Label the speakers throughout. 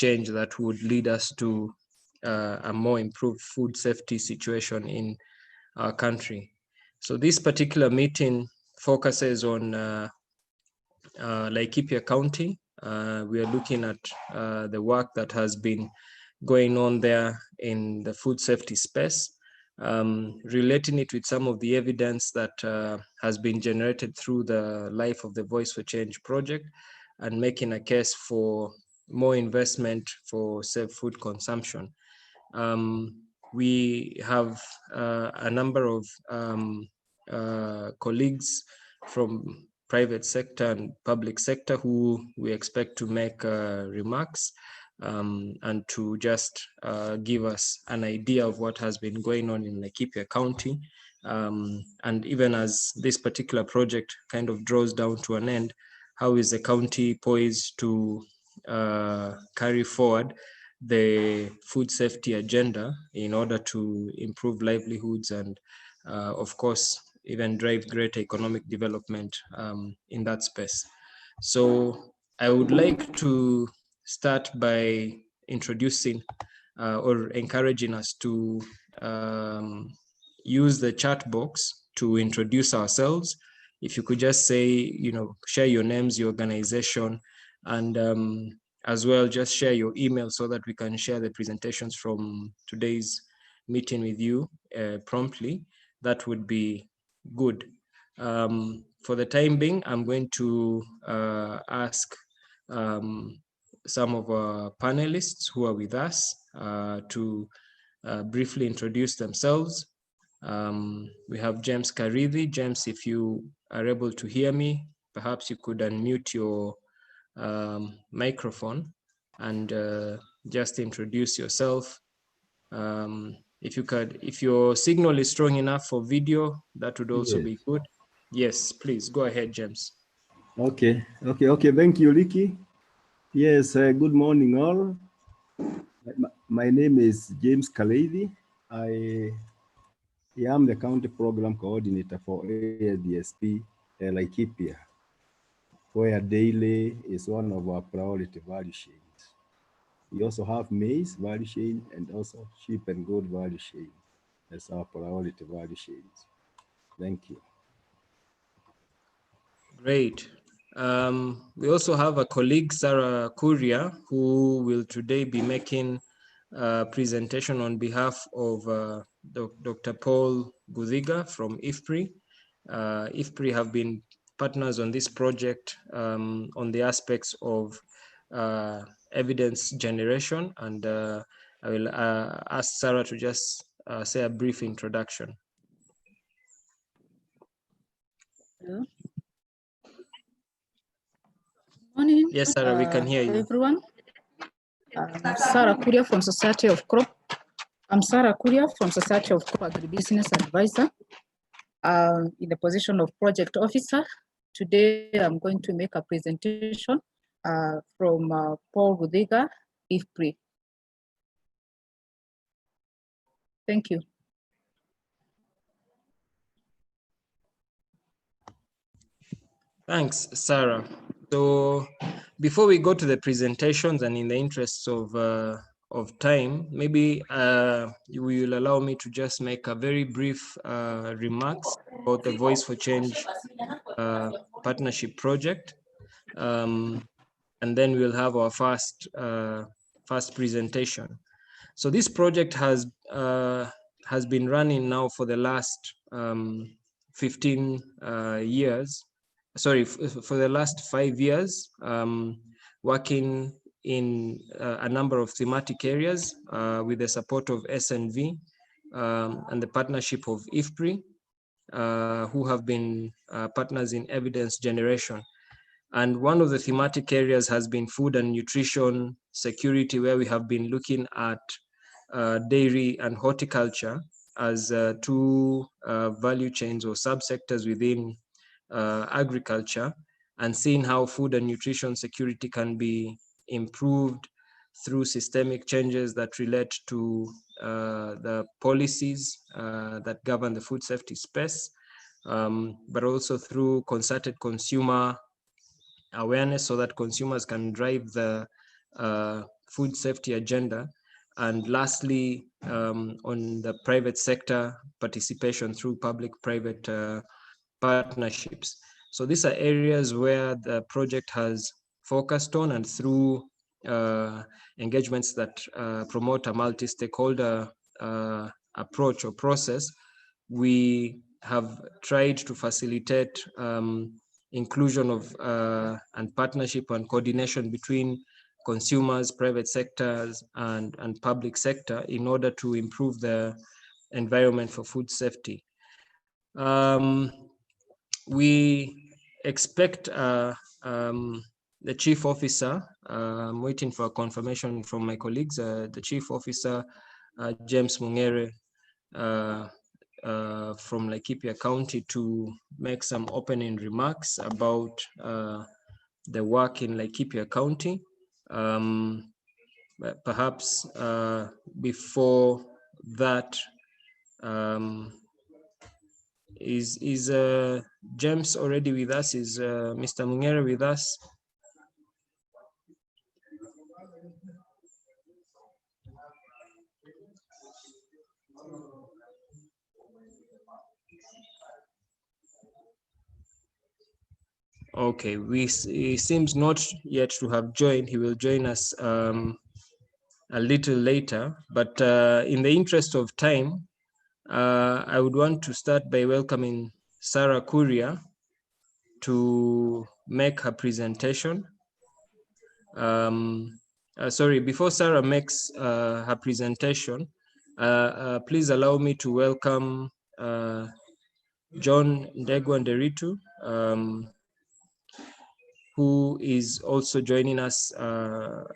Speaker 1: change that would lead us to a more improved food safety situation in our country. So this particular meeting focuses on Laikipia County. We are looking at the work that has been going on there in the food safety space, relating it with some of the evidence that has been generated through the Life of the Voice for Change project, and making a case for more investment for safe food consumption. We have a number of colleagues from private sector and public sector who we expect to make remarks and to just give us an idea of what has been going on in Laikipia County. And even as this particular project kind of draws down to an end, how is the county poised to carry forward the food safety agenda in order to improve livelihoods and, of course, even drive greater economic development in that space. So I would like to start by introducing or encouraging us to use the chat box to introduce ourselves. If you could just say, share your names, your organization, and as well, just share your email so that we can share the presentations from today's meeting with you promptly. That would be good. For the time being, I'm going to ask some of our panelists who are with us to briefly introduce themselves. We have James Karidhi. James, if you are able to hear me, perhaps you could unmute your microphone and just introduce yourself. If your signal is strong enough for video, that would also be good. Yes, please go ahead, James.
Speaker 2: Okay. Thank you, Ricky. Yes, good morning all. My name is James Karidhi. I am the county program coordinator for ASDSP Laikipia, where daily is one of our priority value chains. We also have maize value chain and also sheep and goat value chain as our priority value chains. Thank you.
Speaker 1: Great. We also have a colleague, Sarah Kuria, who will today be making a presentation on behalf of Dr. Paul Guthiga from IFPRI. IFPRI have been partners on this project on the aspects of evidence generation, and I will ask Sarah to just say a brief introduction.
Speaker 3: Hello. Morning.
Speaker 1: Yes, Sarah, we can hear you.
Speaker 3: Everyone. Sarah Kuria from Society of Crop. I'm Sarah Kuria from Society of Crop Agribusiness Advisor in the position of Project Officer. Today, I'm going to make a presentation from Paul Guthiga, IFPRI. Thank you.
Speaker 1: Thanks, Sarah. So before we go to the presentations, and in the interests of time, maybe you will allow me to just make a very brief remarks about the Voice for Change partnership project. And then we'll have our first presentation. So this project has been running now for the last 15 years. Sorry, for the last 5 years, working in a number of thematic areas with the support of SNV and the partnership of IFPRI, who have been partners in evidence generation. And one of the thematic areas has been food and nutrition security, where we have been looking at dairy and horticulture as two value chains or subsectors within agriculture, and seeing how food and nutrition security can be improved through systemic changes that relate to the policies that govern the food safety space, but also through concerted consumer awareness so that consumers can drive the food safety agenda. And lastly, on the private sector participation through public-private partnerships. So these are areas where the project has focused on, and through engagements that promote a multi-stakeholder approach or process, we have tried to facilitate inclusion of and partnership and coordination between consumers, private sectors, and public sector in order to improve the environment for food safety. We expect the chief officer, I'm waiting for a confirmation from my colleagues, the chief officer, James Mungere, from Laikipia County, to make some opening remarks about the work in Laikipia County. Perhaps before that, is James already with us? Is Mr. Mungere with us? Okay, he seems not yet to have joined. He will join us a little later, but in the interest of time, I would want to start by welcoming Sarah Kuria to make her presentation. Sorry, before Sarah makes her presentation, please allow me to welcome John Ndegwa Nderitu, who is also joining us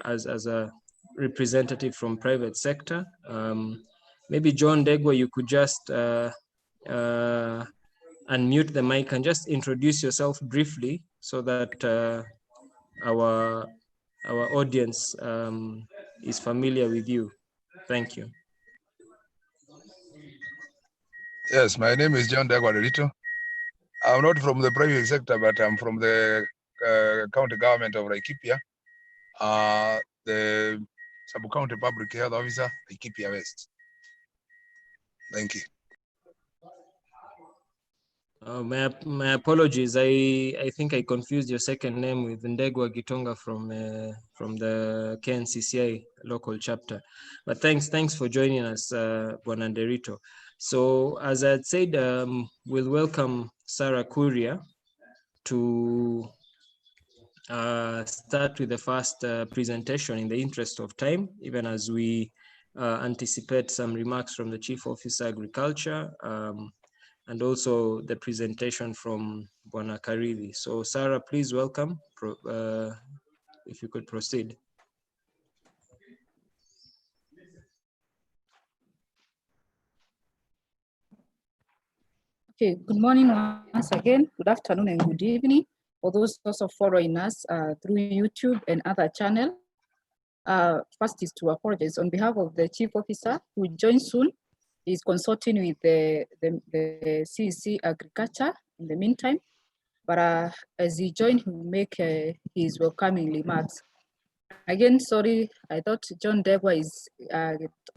Speaker 1: as a representative from private sector. Maybe John Ndegwa, you could just unmute the mic and just introduce yourself briefly so that our audience is familiar with you. Thank you.
Speaker 4: Yes, my name is John Ndegwa Nderitu. I'm not from the private sector, but I'm from the county government of Laikipia, the sub-county public health officer, Laikipia West. Thank you.
Speaker 1: My apologies. I think I confused your second name with Ndegwa Gitonga from the KNCCI local chapter. But thanks for joining us, Bwana Nderitu. So as I had said, we'll welcome Sarah Kuria to start with the first presentation in the interest of time, even as we anticipate some remarks from the Chief Officer Agriculture, and also the presentation from Bwana Karidhi. So Sarah, please welcome, if you could proceed.
Speaker 3: Okay, good morning once again, good afternoon and good evening for those also following us through YouTube and other channels. First is to apologize on behalf of the Chief Officer who will join soon. He's consulting with the CEC Agriculture in the meantime, but as he joins, he will make his welcoming remarks. Again, sorry, I thought John Ndegwa is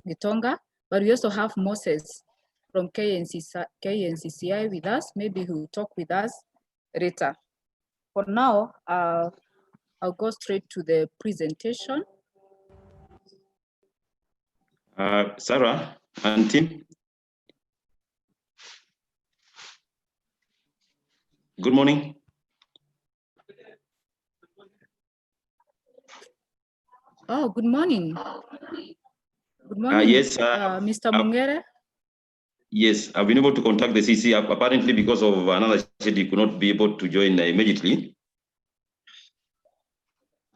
Speaker 3: Gitonga, but we also have Moses from KNCCI with us. Maybe he will talk with us later. For now, I'll go straight to the presentation.
Speaker 5: Sarah and team. Good morning.
Speaker 3: Oh, good morning. Good morning,
Speaker 5: Yes,
Speaker 3: Mr. Mungere.
Speaker 5: Yes, I've been able to contact the CC. Apparently, because of another schedule, he could not be able to join immediately.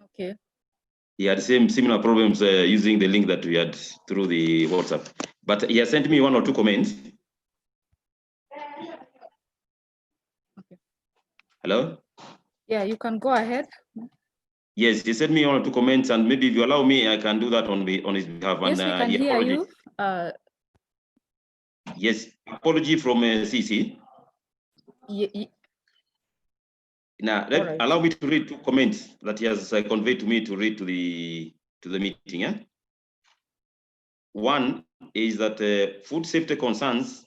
Speaker 3: Okay.
Speaker 5: He had similar problems using the link that we had through the WhatsApp. But he has sent me one or two comments.
Speaker 3: Okay.
Speaker 5: Hello?
Speaker 3: Yeah, you can go ahead.
Speaker 5: Yes, he sent me one or two comments, and maybe if you allow me, I can do that on his behalf.
Speaker 3: Yes,
Speaker 5: and,
Speaker 3: we can hear you.
Speaker 5: Yes, apology from CC. Now,
Speaker 3: right.
Speaker 5: Allow me to read two comments that he has conveyed to me to read to the to the meeting. One is that food safety concerns,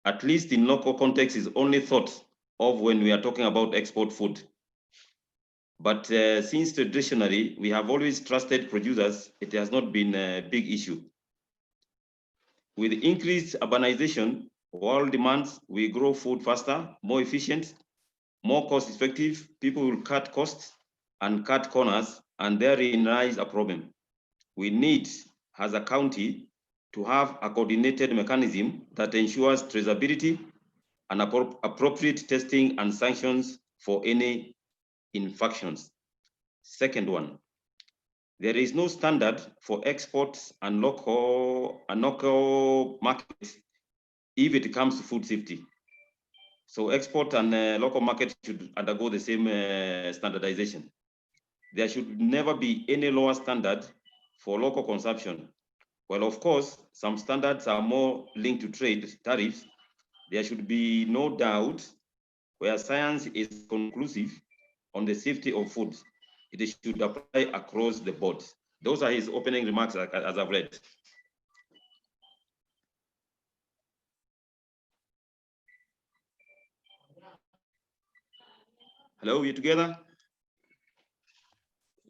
Speaker 5: at least in local context, is only thought of when we are talking about export food. But since traditionally, we have always trusted producers, it has not been a big issue. With increased urbanization, world demands, we grow food faster, more efficient, more cost effective. People will cut costs and cut corners, and therein lies a problem. We need, as a county, to have a coordinated mechanism that ensures traceability and appropriate testing and sanctions for any infractions. Second one, there is no standard for exports and local markets if it comes to food safety. So export and local market should undergo the same standardization. There should never be any lower standard for local consumption. Well, of course, some standards are more linked to trade tariffs. There should be no doubt where science is conclusive on the safety of food, it should apply across the board. Those are his opening remarks as I've read. Hello, you together?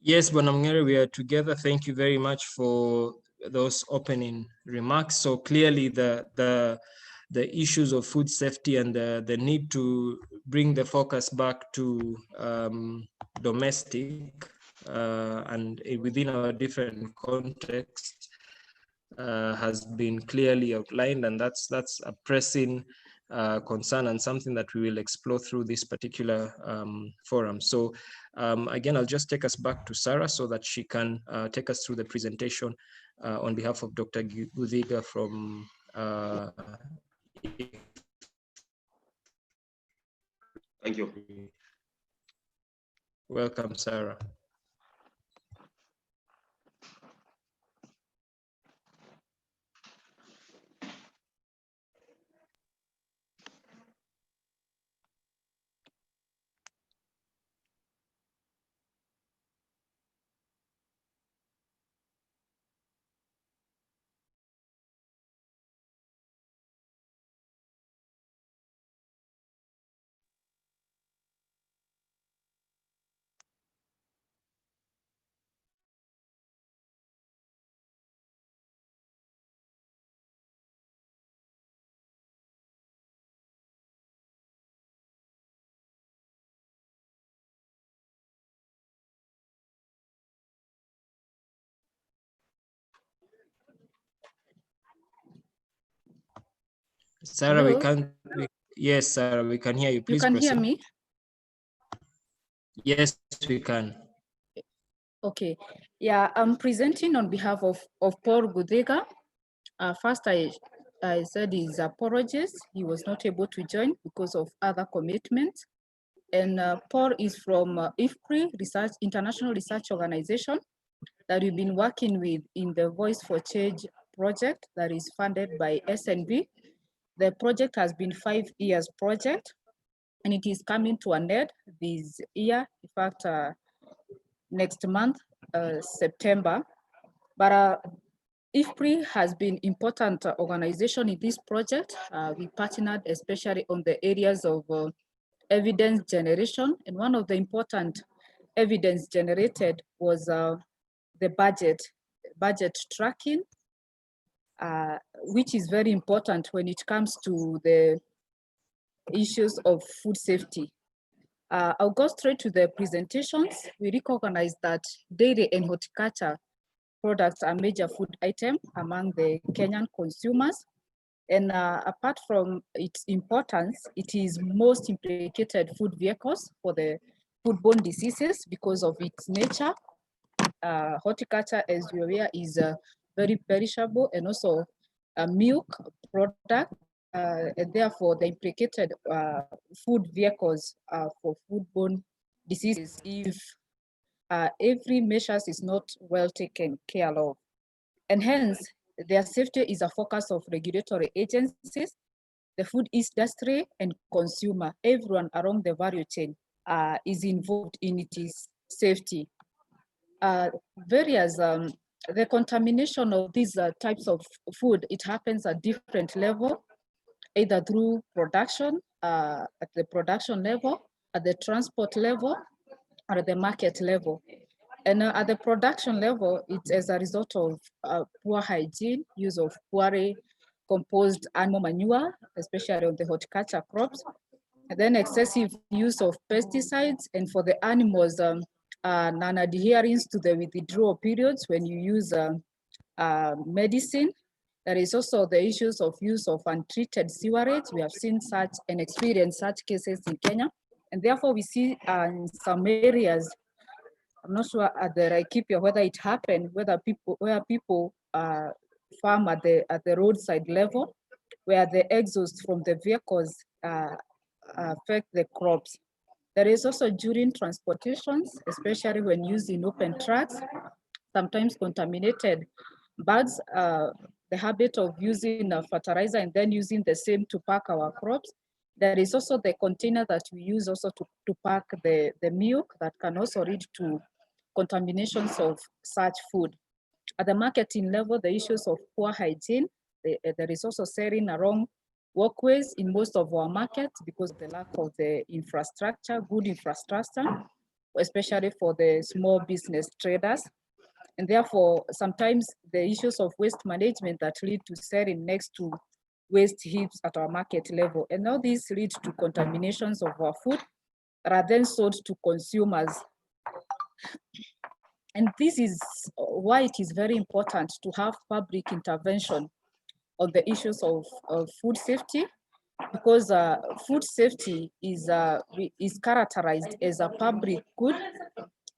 Speaker 1: Yes, Bonamngere, we are together. Thank you very much for those opening remarks. So clearly the issues of food safety and the need to bring the focus back to domestic and within our different contexts has been clearly outlined, and that's a pressing concern and something that we will explore through this particular forum. So again, I'll just take us back to Sarah so that she can take us through the presentation on behalf of Dr. Guthiga from
Speaker 5: Thank you.
Speaker 1: Welcome, Sarah. Sarah,
Speaker 3: Hello?
Speaker 1: we can. Yes, Sarah, we can hear you. Please
Speaker 3: You can
Speaker 1: proceed.
Speaker 3: hear me?
Speaker 1: Yes, we can.
Speaker 3: Okay. Yeah, I'm presenting on behalf of Paul Guthiga. First, I said his apologies. He was not able to join because of other commitments. And Paul is from IFPRI, International Research Organization, that we've been working with in the Voice for Change project that is funded by SNB. The project has been 5 years project, and it is coming to an end this year. In fact, next month, September. But IFPRI has been important organization in this project. We partnered especially on the areas of evidence generation. And one of the important evidence generated was the budget tracking, which is very important when it comes to the issues of food safety. I'll go straight to the presentations. We recognize that dairy and horticulture products are major food item among the Kenyan consumers. And apart from its importance, it is most implicated food vehicles for the foodborne diseases because of its nature. Horticulture, as you're aware, is very perishable and also a milk product, and therefore the implicated food vehicles for foodborne diseases if every measure is not well taken care of. And hence, their safety is a focus of regulatory agencies, the food industry, and consumer. Everyone along the value chain is involved in its safety. The contamination of these types of food, it happens at different level, either through production, at the production level, at the transport level, or at the market level. And at the production level, it's as a result of poor hygiene, use of poorly composed animal manure, especially on the horticulture crops, and then excessive use of pesticides, and for the animals, non-adherence to the withdrawal periods when you use medicine. There is also the issues of use of untreated sewerage. We have seen such and experienced such cases in Kenya. And therefore we see in some areas, I'm not sure at the Laikipia whether it happened, where people farm at the roadside level, where the exhaust from the vehicles affect the crops. There is also during transportations, especially when using open trucks, sometimes contaminated bags, the habit of using fertilizer and then using the same to pack our crops. There is also the container that we use also to pack the milk that can also lead to contaminations of such food. At the marketing level, the issues of poor hygiene, there is also selling along walkways in most of our markets because of the lack of the infrastructure, good infrastructure, especially for the small business traders. And therefore, sometimes the issues of waste management that lead to selling next to waste heaps at our market level. And all these lead to contaminations of our food that are then sold to consumers. And this is why it is very important to have public intervention on the issues of food safety, because food safety is characterized as a public good,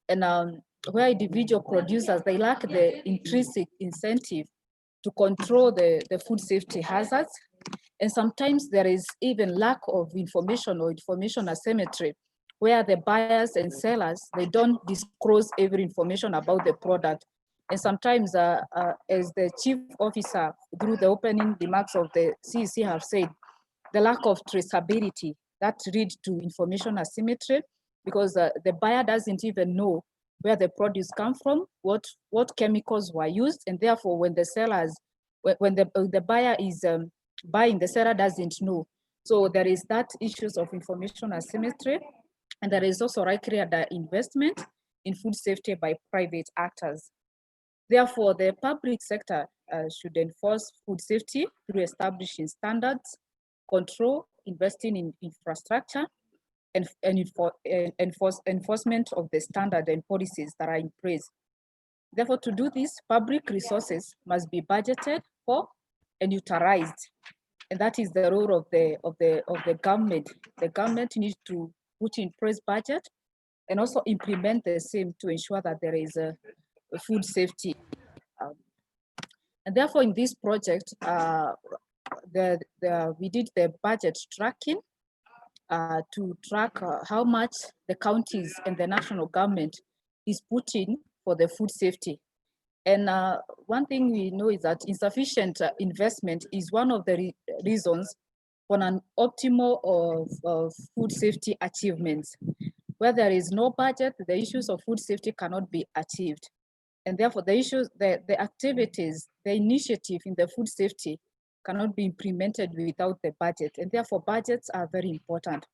Speaker 3: and where individual producers, they lack the intrinsic incentive to control the food safety hazards. And sometimes there is even lack of information or information asymmetry, where the buyers and sellers, they don't disclose every information about the product. And sometimes, as the chief officer, through the opening remarks of the CEC have said, the lack of traceability that leads to information asymmetry, because the buyer doesn't even know where the produce come from, what chemicals were used, and therefore when the sellers, when the buyer is buying, the seller doesn't know. So there is that issues of information asymmetry, and there is also likely the investment in food safety by private actors. Therefore, the public sector should enforce food safety through establishing standards, control, investing in infrastructure, and enforcement of the standard and policies that are in place. Therefore, to do this, public resources must be budgeted for and utilized, and that is the role of the government. The government needs to put in place budget and also implement the same to ensure that there is a food safety. And therefore, in this project, we did the budget tracking to track how much the counties and the national government is putting for the food safety. And one thing we know is that insufficient investment is one of the reasons for an optimal of food safety achievements. Where there is no budget, the issues of food safety cannot be achieved. And therefore the issues, the activities, the initiative in the food safety cannot be implemented without the budget. And therefore budgets are very important.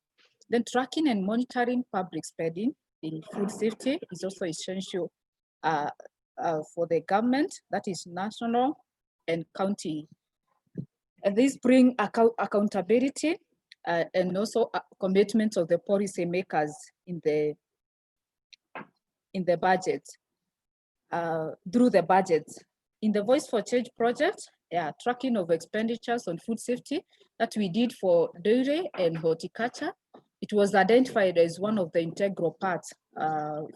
Speaker 3: Then tracking and monitoring public spending in food safety is also essential for the government, that is national and county. And these bring accountability and also commitment of the policy makers in the budget, through the budget. In the Voice for Change project, tracking of expenditures on food safety that we did for dairy and horticulture, it was identified as one of the integral parts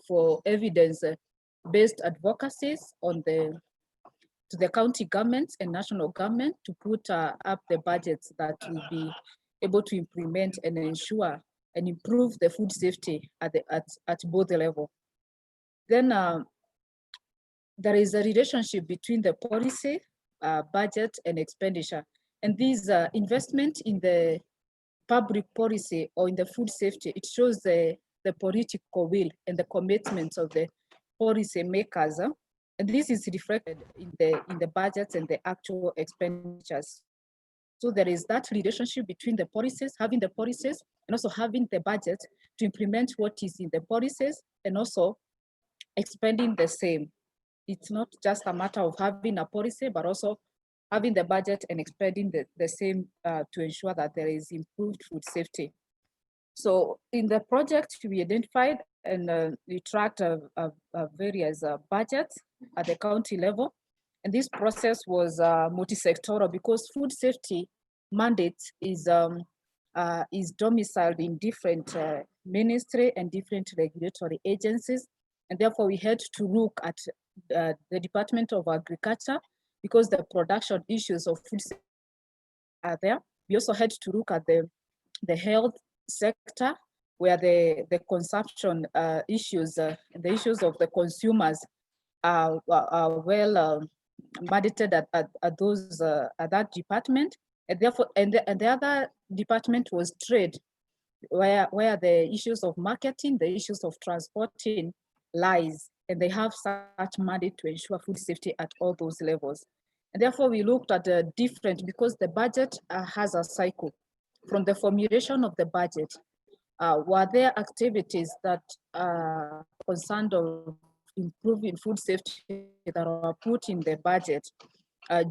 Speaker 3: for evidence-based advocacies to the county governments and national government to put up the budgets that will be able to implement and ensure and improve the food safety at both levels. Then there is a relationship between the policy, budget, and expenditure. And these investment in the public policy or in the food safety, it shows the political will and the commitments of the policy makers, and this is reflected in the budgets and the actual expenditures. So there is that relationship between the policies, having the policies, and also having the budget to implement what is in the policies, and also expending the same. It's not just a matter of having a policy, but also having the budget and expending the same to ensure that there is improved food safety. So in the project, we identified and we tracked various budgets at the county level. And this process was multi-sectoral because food safety mandate is domiciled in different ministry and different regulatory agencies. And therefore we had to look at the Department of Agriculture because the production issues of food safety are there. We also had to look at the health sector where the consumption issues, the issues of the consumers are well mandated at those at that department, and therefore and the other department was trade, where the issues of marketing, the issues of transporting lies, and they have such mandate to ensure food safety at all those levels. And therefore we looked at the different, because the budget has a cycle. From the formulation of the budget, were there activities that are concerned of improving food safety that were put in the budget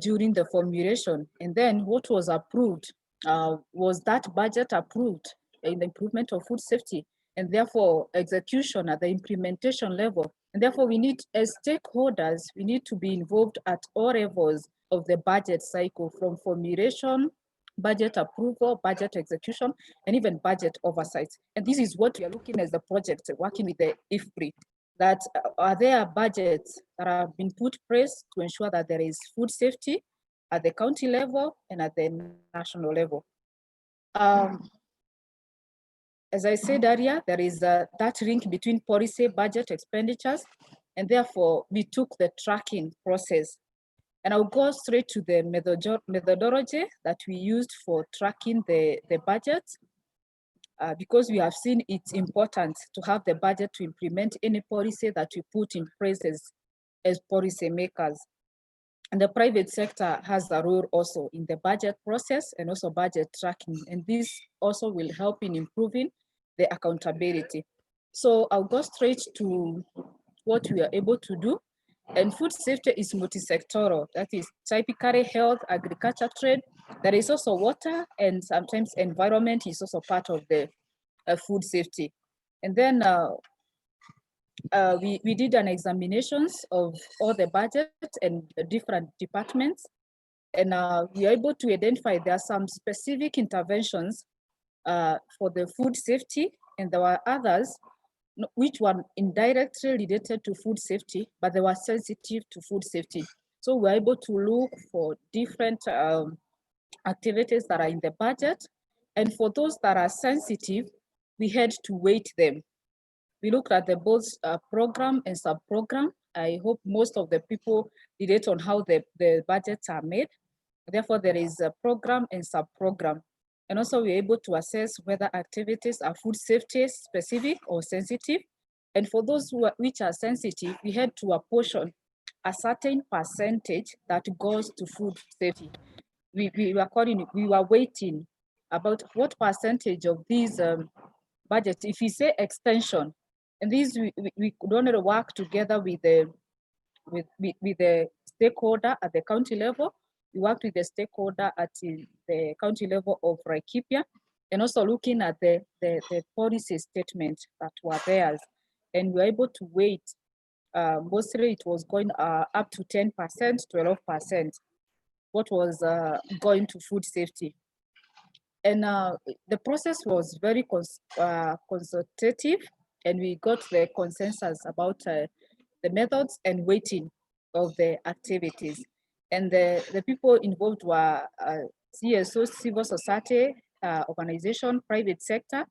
Speaker 3: during the formulation? And then what was approved? Was that budget approved in the improvement of food safety? And therefore execution at the implementation level. And therefore we need, as stakeholders, we need to be involved at all levels of the budget cycle, from formulation, budget approval, budget execution, and even budget oversight. And this is what we are looking as the project, working with the IFPRI, that are there budgets that have been put in place to ensure that there is food safety at the county level and at the national level. As I said earlier, there is that link between policy, budget, expenditures, and therefore we took the tracking process. And I'll go straight to the methodology that we used for tracking the budget, because we have seen it's important to have the budget to implement any policy that we put in place as policy makers. And the private sector has a role also in the budget process and also budget tracking. And this also will help in improving the accountability. So I'll go straight to what we are able to do. And food safety is multi-sectoral. That is typically health, agriculture, trade. There is also water, and sometimes environment is also part of the food safety. And then we did an examinations of all the budgets and the different departments. And we are able to identify there are some specific interventions for the food safety, and there were others which were indirectly related to food safety, but they were sensitive to food safety. So we're able to look for different activities that are in the budget. And for those that are sensitive, we had to weight them. We looked at the both program and sub-program. I hope most of the people relate on how the budgets are made. Therefore, there is a program and sub-program. And also we're able to assess whether activities are food safety specific or sensitive. And for those which are sensitive, we had to apportion a certain percentage that goes to food safety. We were waiting about what percentage of these budgets, if we say extension, and these we could only work together with the stakeholder at the county level. We worked with the stakeholder at the county level of Laikipia, and also looking at the policy statement that were theirs. And we were able to weight, mostly it was going up to 10%, 12%, what was going to food safety. And the process was very consultative, and we got the consensus about the methods and weighting of the activities. And the people involved were CSO, civil society, organization, private sector,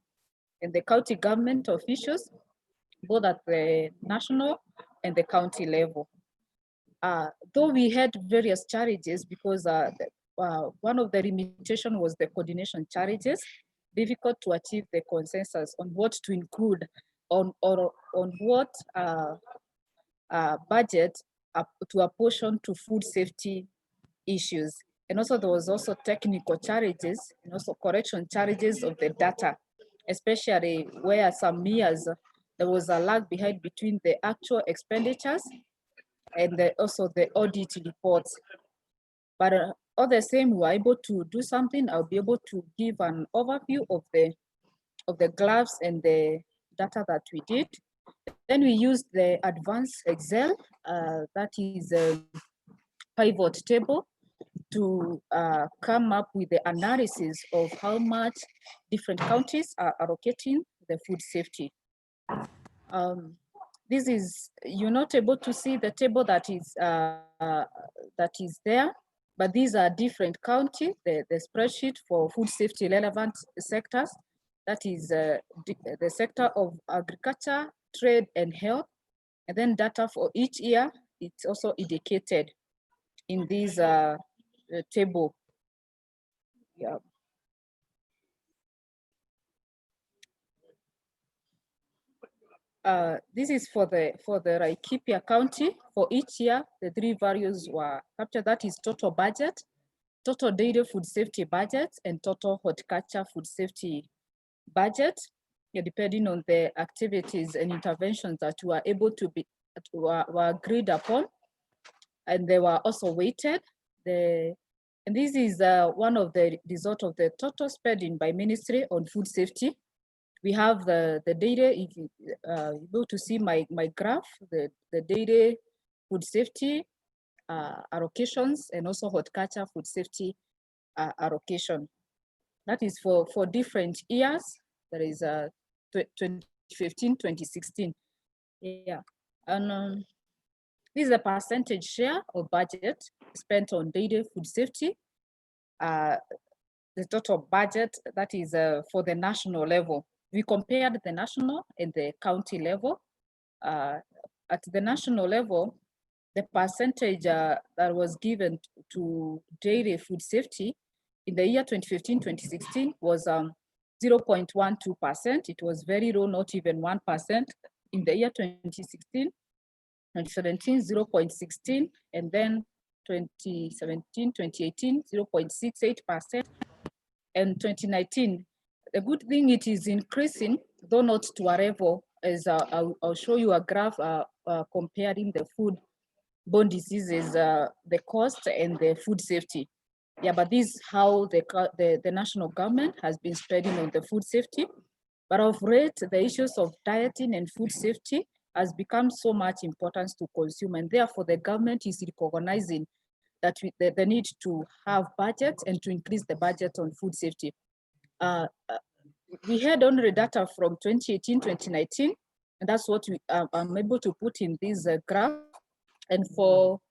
Speaker 3: and the county government officials, both at the national and the county level. Though we had various challenges, because one of the limitations was the coordination challenges, difficult to achieve the consensus on what to include, on what budget to apportion to food safety issues. And also there was also technical challenges and also correction challenges of the data, especially where some years there was a lag behind between the actual expenditures and also the audit reports. But all the same, we were able to do something. I'll be able to give an overview of the graphs and the data that we did. Then we used the advanced Excel, that is a pivot table, to come up with the analysis of how much different counties are allocating the food safety. This is, you're not able to see the table that is there, but these are different counties, the spreadsheet for food safety relevant sectors. That is the sector of agriculture, trade, and health. And then data for each year, it's also indicated in this table. Yeah. This is for the Laikipia County. For each year, the three values were captured. That is total budget, total daily food safety budget, and total horticulture food safety budget, depending on the activities and interventions that were able to be were agreed upon, and they were also weighted. And this is one of the result of the total spending by ministry on food safety. We have the data. If you able to see my graph, the data food safety allocations, and also horticulture food safety allocation. That is for different years. That is 2015, 2016. Yeah, and this is a percentage share of budget spent on daily food safety. The total budget, that is for the national level. We compared the national and the county level. At the national level, the percentage that was given to daily food safety in the year 2015-2016 was 0.12%. It was very low, not even 1%. In the year 2016, 2017, 0.16, and then 2017, 2018, 0.68%, and 2019. The good thing, it is increasing, though not to a level, as I'll show you a graph comparing the foodborne diseases, the cost and the food safety. Yeah, but this is how the national government has been spreading on the food safety. But of late, the issues of dieting and food safety has become so much importance to consume, and therefore the government is recognizing that the need to have budgets and to increase the budget on food safety. We had only data from 2018, 2019, and that's what I'm able to put in this graph. And for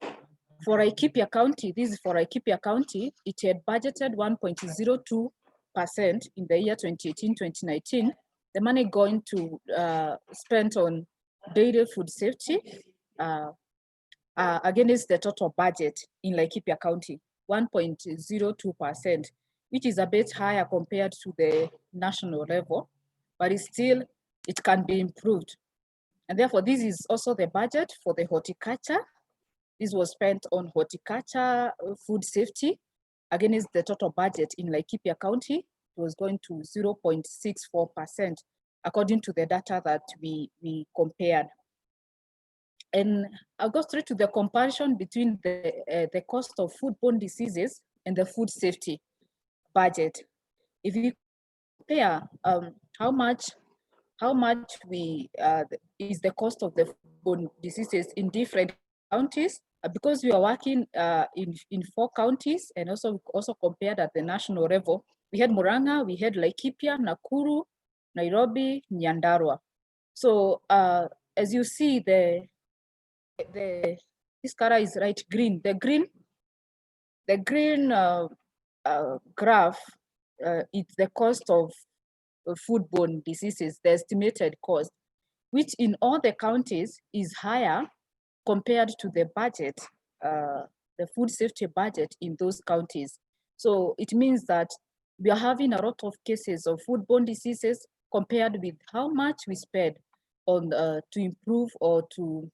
Speaker 3: Laikipia County, this is for Laikipia County, it had budgeted 1.02% in the year 2018, 2019. The money going to spent on daily food safety against the total budget in Laikipia County, 1.02%, which is a bit higher compared to the national level, but it's still, it can be improved. And therefore, this is also the budget for the horticulture. This was spent on horticulture food safety against the total budget in Laikipia County. It was going to 0.64%, according to the data that we compared. And I'll go straight to the comparison between the cost of foodborne diseases and the food safety budget. If you compare how much is the cost of the foodborne diseases in different counties, because we are working in 4 counties, and also compared at the national level, we had Murang'a, we had Laikipia, Nakuru, Nairobi, Nyandarua. So as you see, this color is light green. The green graph, it's the cost of foodborne diseases, the estimated cost, which in all the counties is higher compared to the budget, the food safety budget in those counties. So it means that we are having a lot of cases of foodborne diseases compared with how much we spend on to improve or to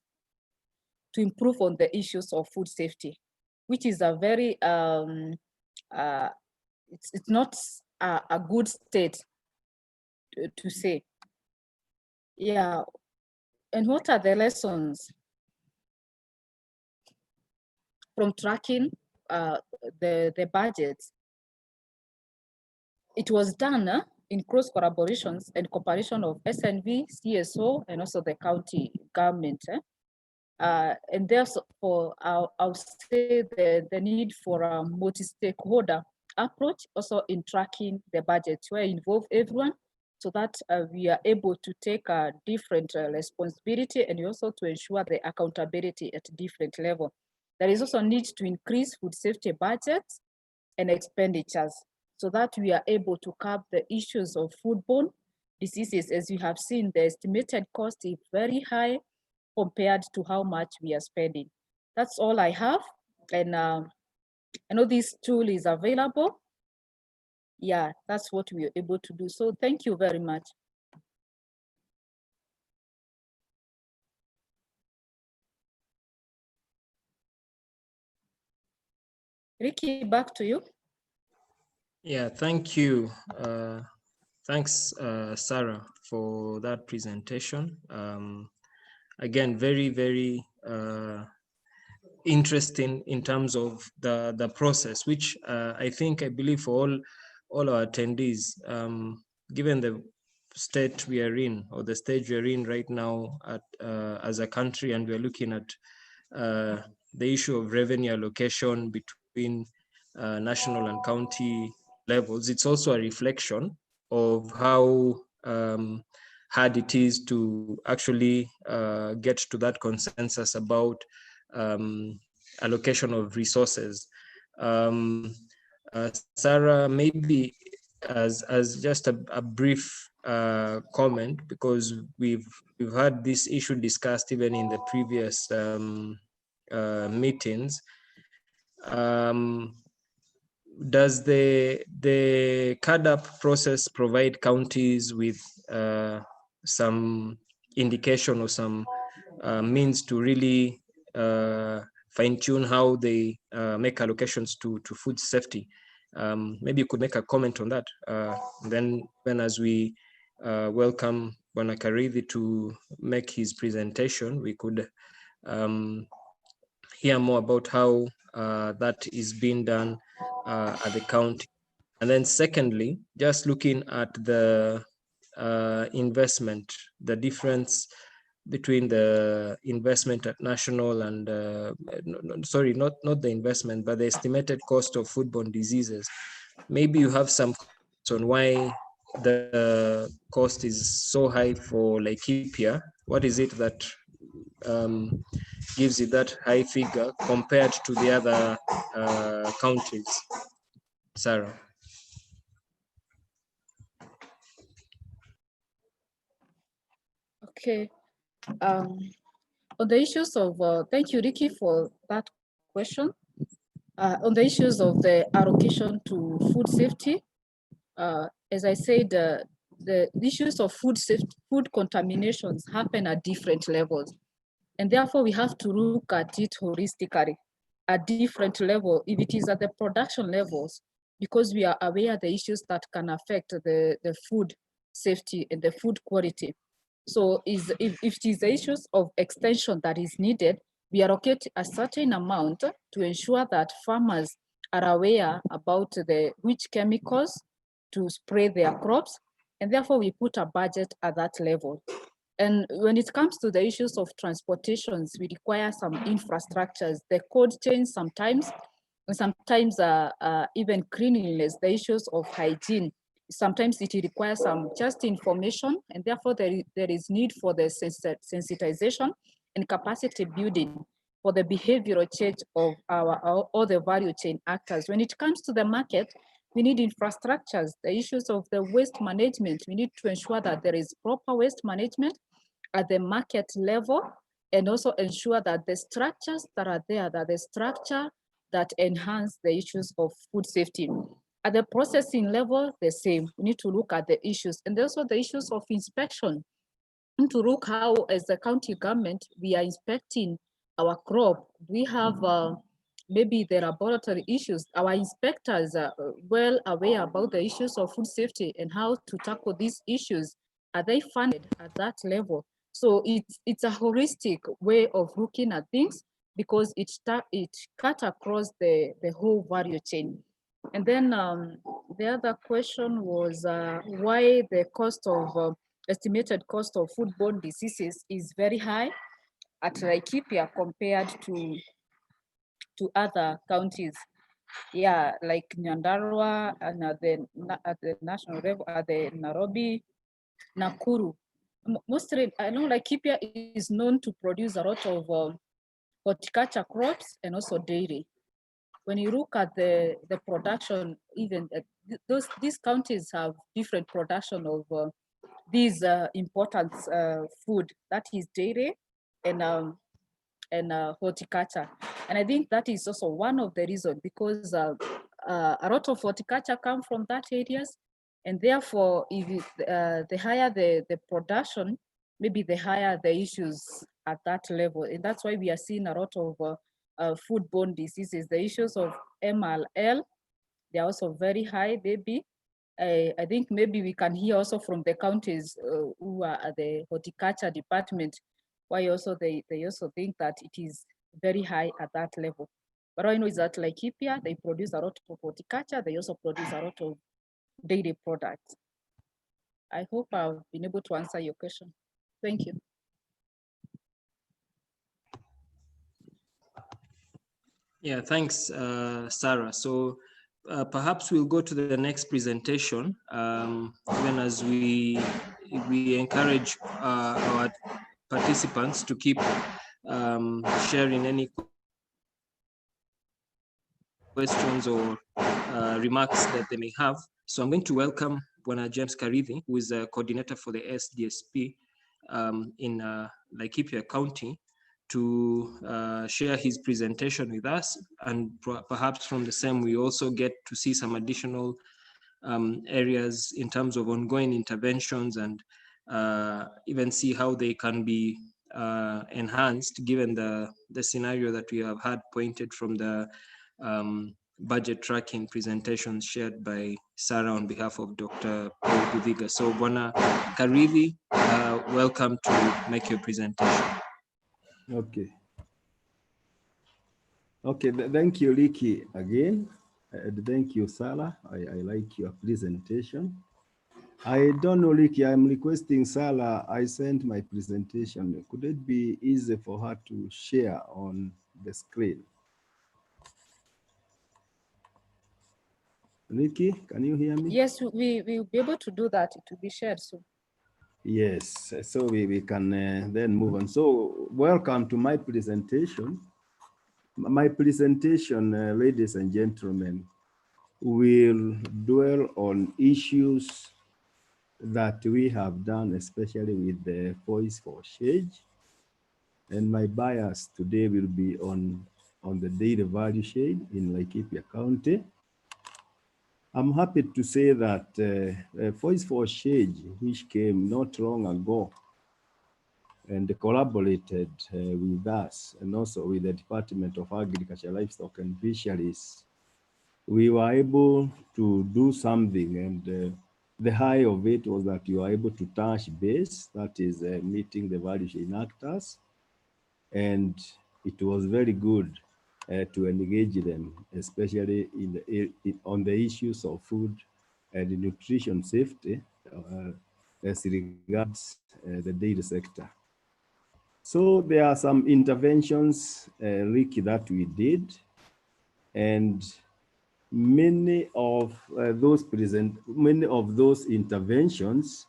Speaker 3: to improve on the issues of food safety, which is a very, it's not a good state to say. Yeah, and what are the lessons from tracking the budgets? It was done in close collaborations and cooperation of SNV, CSO, and also the county government. And therefore, I'll say the need for a multi-stakeholder approach also in tracking the budget, where involve everyone, so that we are able to take a different responsibility, and also to ensure the accountability at different level. There is also a need to increase food safety budgets and expenditures, so that we are able to curb the issues of foodborne diseases. As you have seen, the estimated cost is very high compared to how much we are spending. That's all I have. And I know this tool is available. Yeah, that's what we are able to do. So thank you very much. Ricky, back to you.
Speaker 1: Yeah, thank you. Thanks, Sarah, for that presentation. Again, very, very interesting in terms of the process, which I believe for all our attendees, given the state we are in, or the stage we are in right now as a country, and we are looking at the issue of revenue allocation between national and county levels. It's also a reflection of how hard it is to actually get to that consensus about allocation of resources. Sarah, maybe as just a brief comment, because we've had this issue discussed even in the previous meetings. Does the CADAP process provide counties with some indication or some means to really fine-tune how they make allocations to food safety? Maybe you could make a comment on that. Then as we welcome Bwana Karithi to make his presentation, we could hear more about how that is being done at the county. And then secondly, just looking at the investment, the difference between the investment at national and sorry, not the investment, but the estimated cost of foodborne diseases. Maybe you have some comments on why the cost is so high for Laikipia. What is it that gives it that high figure compared to the other countries? Sarah.
Speaker 3: Okay. On the issues of, thank you, Ricky, for that question. On the issues of the allocation to food safety, as I said, the issues of food contaminations happen at different levels. And therefore, we have to look at it holistically at different level. If it is at the production levels, because we are aware of the issues that can affect the food safety and the food quality. So if it is the issues of extension that is needed, we allocate a certain amount to ensure that farmers are aware about which chemicals to spray their crops, and therefore we put a budget at that level. And when it comes to the issues of transportations, we require some infrastructures, the cold chain sometimes, and sometimes even cleanliness, the issues of hygiene. Sometimes it requires some just information, and therefore there is need for the sensitization and capacity building for the behavioral change of all the value chain actors. When it comes to the market, we need infrastructures, the issues of the waste management. We need to ensure that there is proper waste management at the market level, and also ensure that the structures that are there, that the structure that enhance the issues of food safety. At the processing level, the same. We need to look at the issues, and also the issues of inspection. We need to look how, as the county government, we are inspecting our crop, we have maybe the laboratory issues. Our inspectors are well aware about the issues of food safety and how to tackle these issues. Are they funded at that level? So it's a holistic way of looking at things, because it cut across the whole value chain. And then the other question was why the cost of estimated cost of foodborne diseases is very high at Laikipia compared to other counties. Yeah, like Nyandarua and at the national level, at the Nairobi, Nakuru. Mostly, I know Laikipia is known to produce a lot of horticulture crops and also dairy. When you look at the production, even these counties have different production of these important food, that is dairy and horticulture. And I think that is also one of the reasons, because a lot of horticulture come from that areas, and therefore, if the higher the production, maybe the higher the issues at that level. And that's why we are seeing a lot of foodborne diseases. The issues of MLL, they're also very high, maybe. I think maybe we can hear also from the counties who are at the horticulture department, why also they also think that it is very high at that level. But I know is that Laikipia, they produce a lot of horticulture, they also produce a lot of dairy products. I hope I've been able to answer your question. Thank you.
Speaker 1: Yeah, thanks, Sarah. So perhaps we'll go to the next presentation, even as we encourage our participants to keep sharing any questions or remarks that they may have. So I'm going to welcome Bwana James Karithi, who is a coordinator for the SDSP in Laikipia County, to share his presentation with us. And perhaps from the same, we also get to see some additional areas in terms of ongoing interventions, and even see how they can be enhanced given the scenario that we have had pointed from the budget tracking presentations shared by Sarah on behalf of Dr. Paul Gudhiga. So Bwana Karithi, welcome to make your presentation.
Speaker 2: Okay. Okay, thank you, Ricky, again. Thank you, Sarah. I like your presentation. I don't know, Ricky, I'm requesting Sarah, I sent my presentation. Could it be easy for her to share on the screen? Ricky, can you hear me?
Speaker 3: Yes, we will be able to do that. It will be shared soon.
Speaker 2: Yes, so we can then move on. So welcome to my presentation. My presentation, ladies and gentlemen, will dwell on issues that we have done, especially with the Voice for Change. And my bias today will be on the dairy value chain in Laikipia County. I'm happy to say that Voice for Change, which came not long ago and collaborated with us and also with the Department of Agriculture, Livestock and Fisheries, we were able to do something, and the high of it was that you were able to touch base, that is meeting the value chain actors, and it was very good to engage them, especially on the issues of food and nutrition safety as regards the dairy sector. So there are some interventions, Ricky, that we did, and many of those interventions,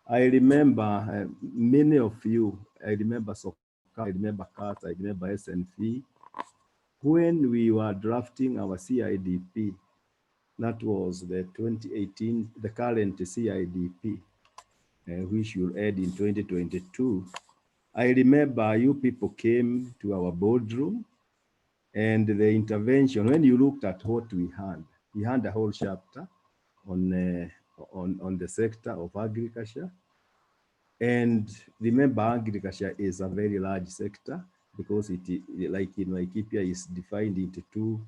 Speaker 2: I remember many of you. I remember Soka, I remember Kat, I remember SNF. When we were drafting our CIDP, that was the 2018, the current CIDP, which will end in 2022. I remember you people came to our boardroom, and the intervention, when you looked at what we had a whole chapter on the sector of agriculture. And remember, agriculture is a very large sector. because like in Laikipia, is defined into two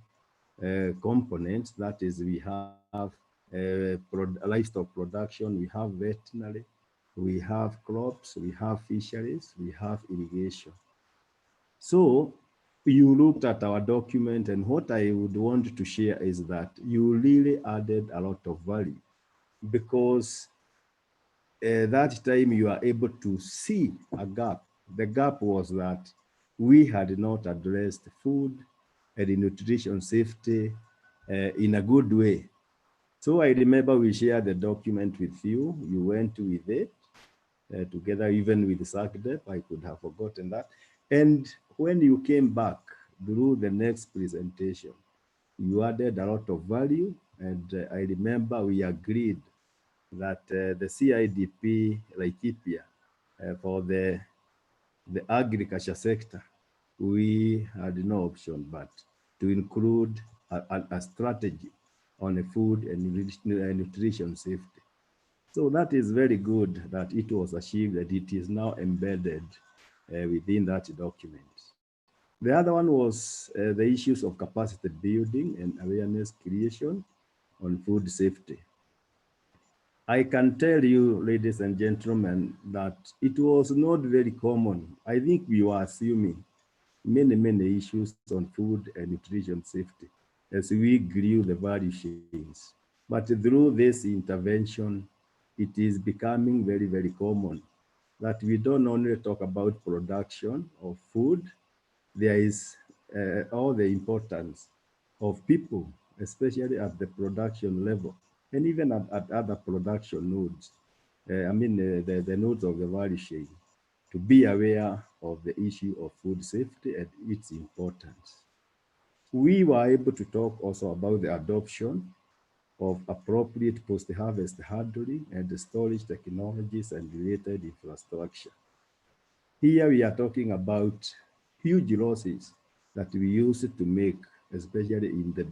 Speaker 2: components. That is, we have livestock production, we have veterinary, we have crops, we have fisheries, we have irrigation. So you looked at our document, and what I would want to share is that you really added a lot of value, because that time you are able to see a gap. The gap was that we had not addressed food and nutrition safety in a good way. So I remember we shared the document with you. You went with it together, even with SACDEP. I could have forgotten that. And when you came back through the next presentation, you added a lot of value. And I remember we agreed that the CIDP Laikipia for the agriculture sector, we had no option but to include a strategy on the food and nutrition safety. So that is very good that it was achieved, that it is now embedded within that document. The other one was the issues of capacity building and awareness creation on food safety. I can tell you, ladies and gentlemen, that it was not very common. I think we were assuming many issues on food and nutrition safety as we grew the value chains. But through this intervention, it is becoming very common that we don't only talk about production of food, there is all the importance of people, especially at the production level, and even at other production nodes. The nodes of the value chain, to be aware of the issue of food safety and its importance. We were able to talk also about the adoption of appropriate post-harvest handling and the storage technologies and related infrastructure. Here we are talking about huge losses that we used to make, especially in the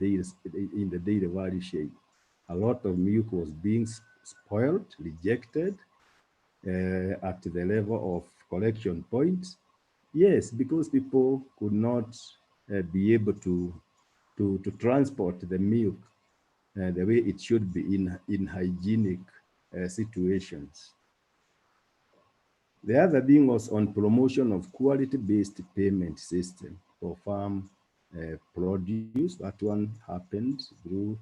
Speaker 2: dairy value chain. A lot of milk was being spoiled, rejected at the level of collection points. Yes, because people could not be able to transport the milk the way it should be in hygienic situations. The other thing was on promotion of quality-based payment system for farm produce. That one happened through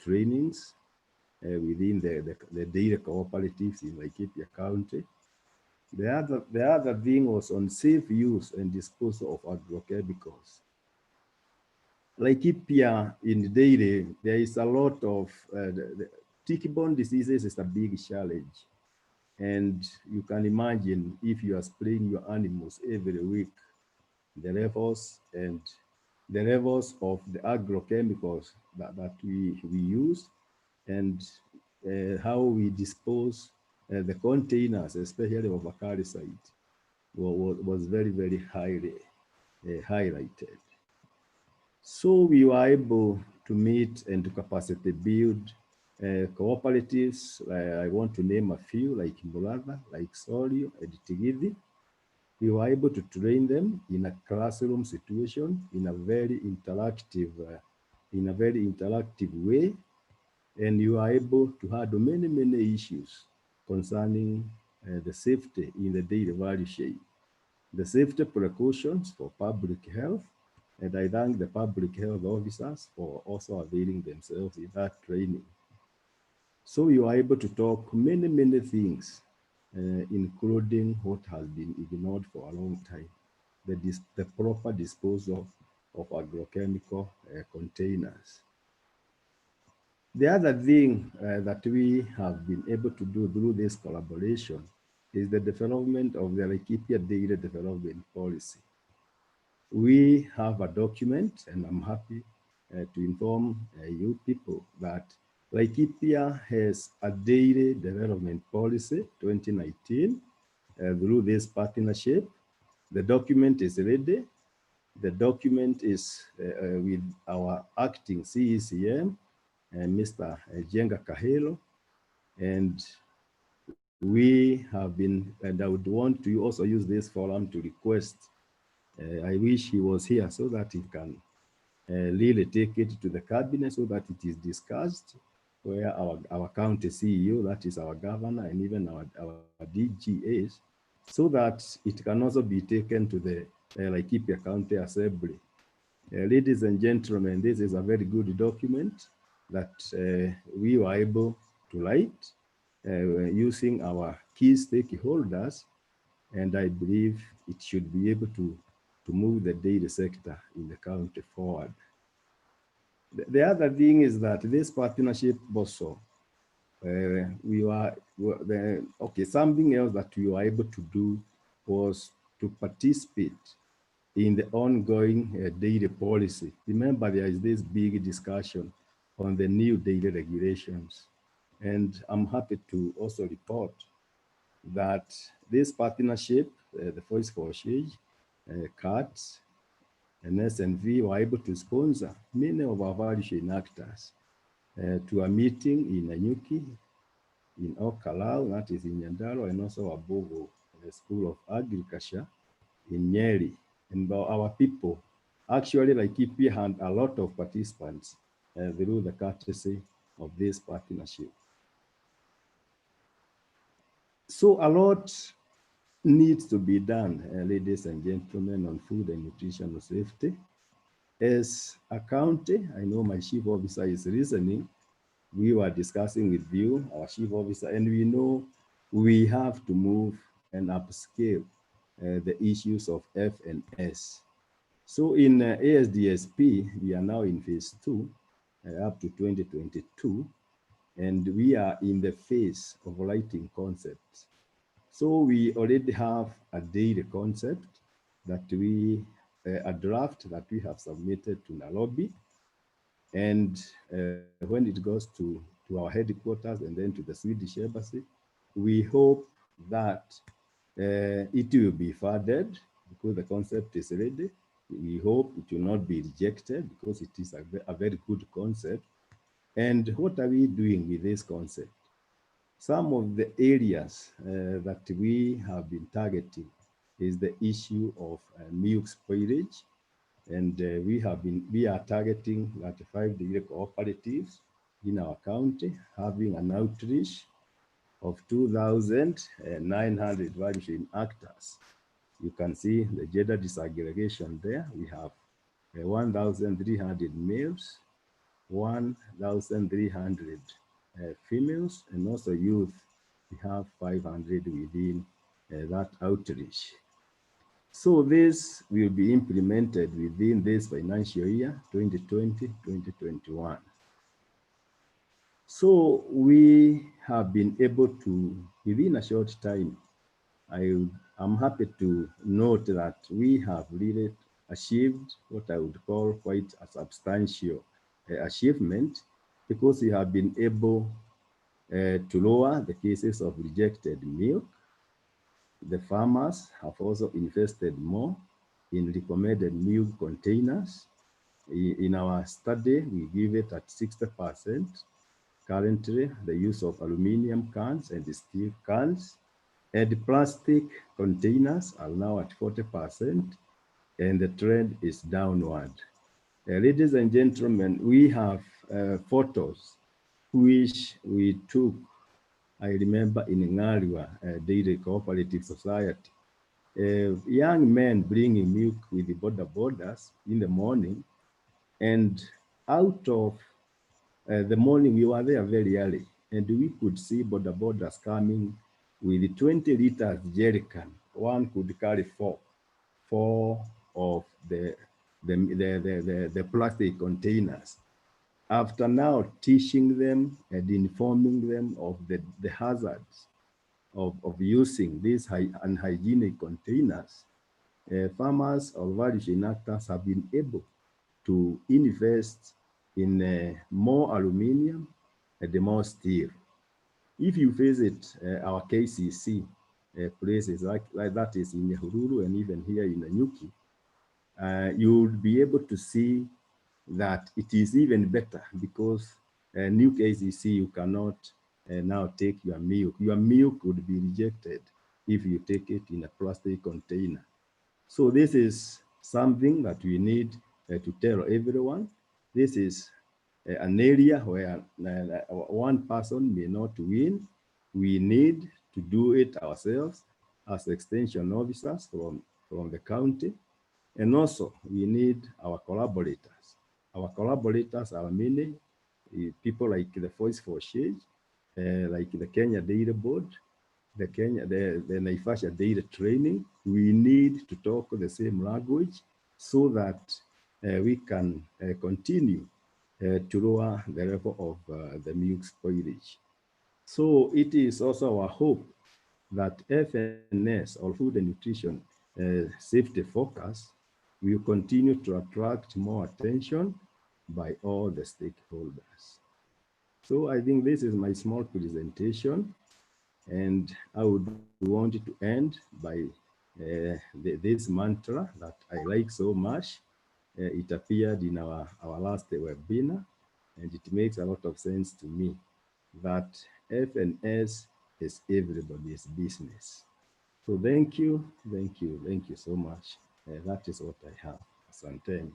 Speaker 2: trainings within the dairy cooperatives in Laikipia County. The other thing was on safe use and disposal of agrochemicals. Laikipia in dairy, there is a lot of tick-borne diseases is a big challenge. And you can imagine if you are spraying your animals every week, the levels of the agrochemicals that we use, and how we dispose the containers, especially of acaricide, was very highly highlighted. So we were able to meet and to capacity build cooperatives. I want to name a few, like Murada, like Solio, and Tigidi. We were able to train them in a classroom situation, in a very interactive way, and you are able to handle many issues concerning the safety in the dairy value chain, the safety precautions for public health, and I thank the public health officers for also availing themselves in that training. So you are able to talk many things, including what has been ignored for a long time, the proper disposal of agrochemical containers. The other thing that we have been able to do through this collaboration is the development of the Laikipia Dairy Development Policy. We have a document, and I'm happy to inform you people that Laikipia has a dairy development policy 2019 through this partnership. The document is ready. The document is with our acting CECM, Mr. Jenga Kahelo, and we have been, and I would want to also use this forum to request I wish he was here so that he can really take it to the cabinet so that it is discussed, where our county CEO, that is our governor, and even our DGAs, so that it can also be taken to the Laikipia County Assembly. Ladies and gentlemen, this is a very good document that we were able to write using our key stakeholders, and I believe it should be able to move the dairy sector in the county forward. The other thing is that this partnership also, something else that we were able to do was to participate in the ongoing dairy policy. Remember, there is this big discussion on the new dairy regulations. And I'm happy to also report that this partnership, the Voice for Change, CATS, and SNV were able to sponsor many of our value chain actors to a meeting in Nanyuki, in Okalau, that is in Nyandaro, and also Abogo, the School of Agriculture in Nyeri. And our people, actually, Laikipia had a lot of participants through the courtesy of this partnership. So a lot needs to be done, ladies and gentlemen, on food and nutritional safety. As a county, I know my chief officer is listening. We were discussing with you, our chief officer, and we know we have to move and upscale the issues of F and S. So in ASDSP, we are now in phase 2, up to 2022, and we are in the phase of writing concepts. So we already have a dairy concept that a draft that we have submitted to Nairobi. And when it goes to our headquarters and then to the Swedish embassy, we hope that it will be furthered because the concept is ready. We hope it will not be rejected because it is a very good concept. And what are we doing with this concept? Some of the areas that we have been targeting is the issue of milk spoilage. And we are targeting 5 dairy cooperatives in our county, having an outreach of 2,900 value chain actors. You can see the gender disaggregation there. We have 1,300 males, 1,300 females, and also youth. We have 500 within that outreach. So this will be implemented within this financial year, 2020-2021. So we have been able to, within a short time, I'm happy to note that we have really achieved what I would call quite a substantial achievement, because we have been able to lower the cases of rejected milk. The farmers have also invested more in recommended milk containers. In our study, we give it at 60%. Currently, the use of aluminum cans and steel cans and plastic containers are now at 40%, and the trend is downward. Ladies and gentlemen, we have photos which we took, I remember, in Ngaliwa Dairy Cooperative Society. Young men bringing milk with the borders in the morning, and out of the morning, we were there very early, and we could see borders coming with 20 liters jerrycan. One could carry four of the plastic containers. After now teaching them and informing them of the hazards of using these unhygienic containers, farmers or value chain actors have been able to invest in more aluminum and more steel. If you visit our KCC places like that is in Nyahururu and even here in Nanyuki, you'll be able to see that it is even better, because new KCC, you cannot now take your milk. Your milk would be rejected if you take it in a plastic container. So this is something that we need to tell everyone. This is an area where one person may not win. We need to do it ourselves as extension officers from the county. And also we need our collaborators. Our collaborators are many people like the Voice for Change, like the Kenya Data Board, the Naivasha Data Training. We need to talk the same language so that we can continue to lower the level of the milk spoilage. So it is also our hope that FNS, or Food and Nutrition Safety Focus, will continue to attract more attention by all the stakeholders. So I think this is my small presentation, and I would want to end by this mantra that I like so much. It appeared in our last webinar, and it makes a lot of sense to me that FNS is everybody's business. So thank you so much. That is what I have. Asanteni.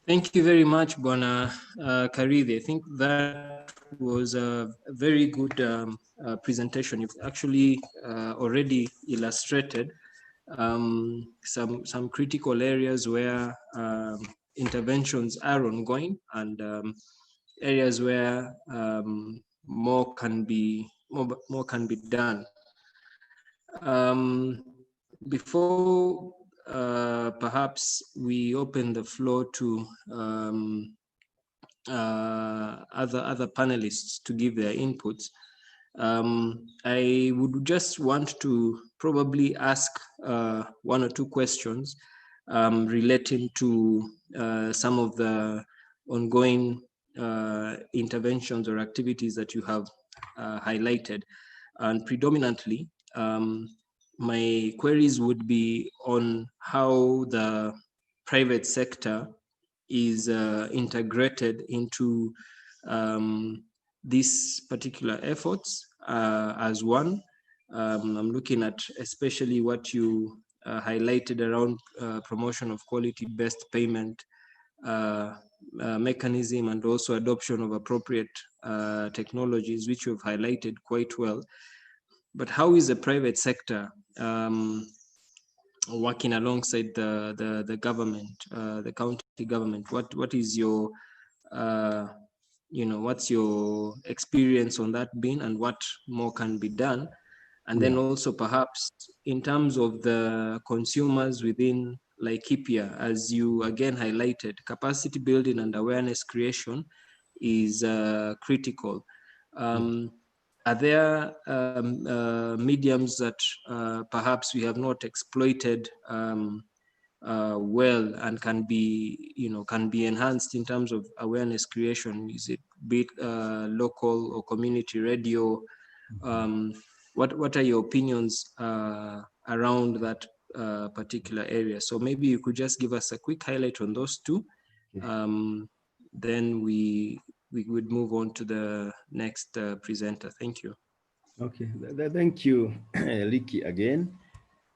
Speaker 1: Thank you very much, Bwana Karidi. I think that was a very good presentation. You've actually already illustrated some critical areas where interventions are ongoing, and areas where more can be done. Before perhaps we open the floor to other panelists to give their inputs, I would just want to probably ask one or two questions relating to some of the ongoing interventions or activities that you have highlighted. And predominantly, my queries would be on how the private sector is integrated into these particular efforts as one. I'm looking at especially what you highlighted around promotion of quality-based payment mechanism, and also adoption of appropriate technologies, which you've highlighted quite well. But how is the private sector working alongside the government, the county government? What is your what's your experience on that been, and what more can be done? And then also perhaps in terms of the consumers within Laikipia, as you again highlighted, capacity building and awareness creation is critical. Are there mediums that perhaps we have not exploited well, and can be enhanced in terms of awareness creation? Is it be it local or community radio? What are your opinions around that particular area? So maybe you could just give us a quick highlight on those two. Then we would move on to the next presenter. Thank you.
Speaker 2: Okay, thank you, Ricky, again.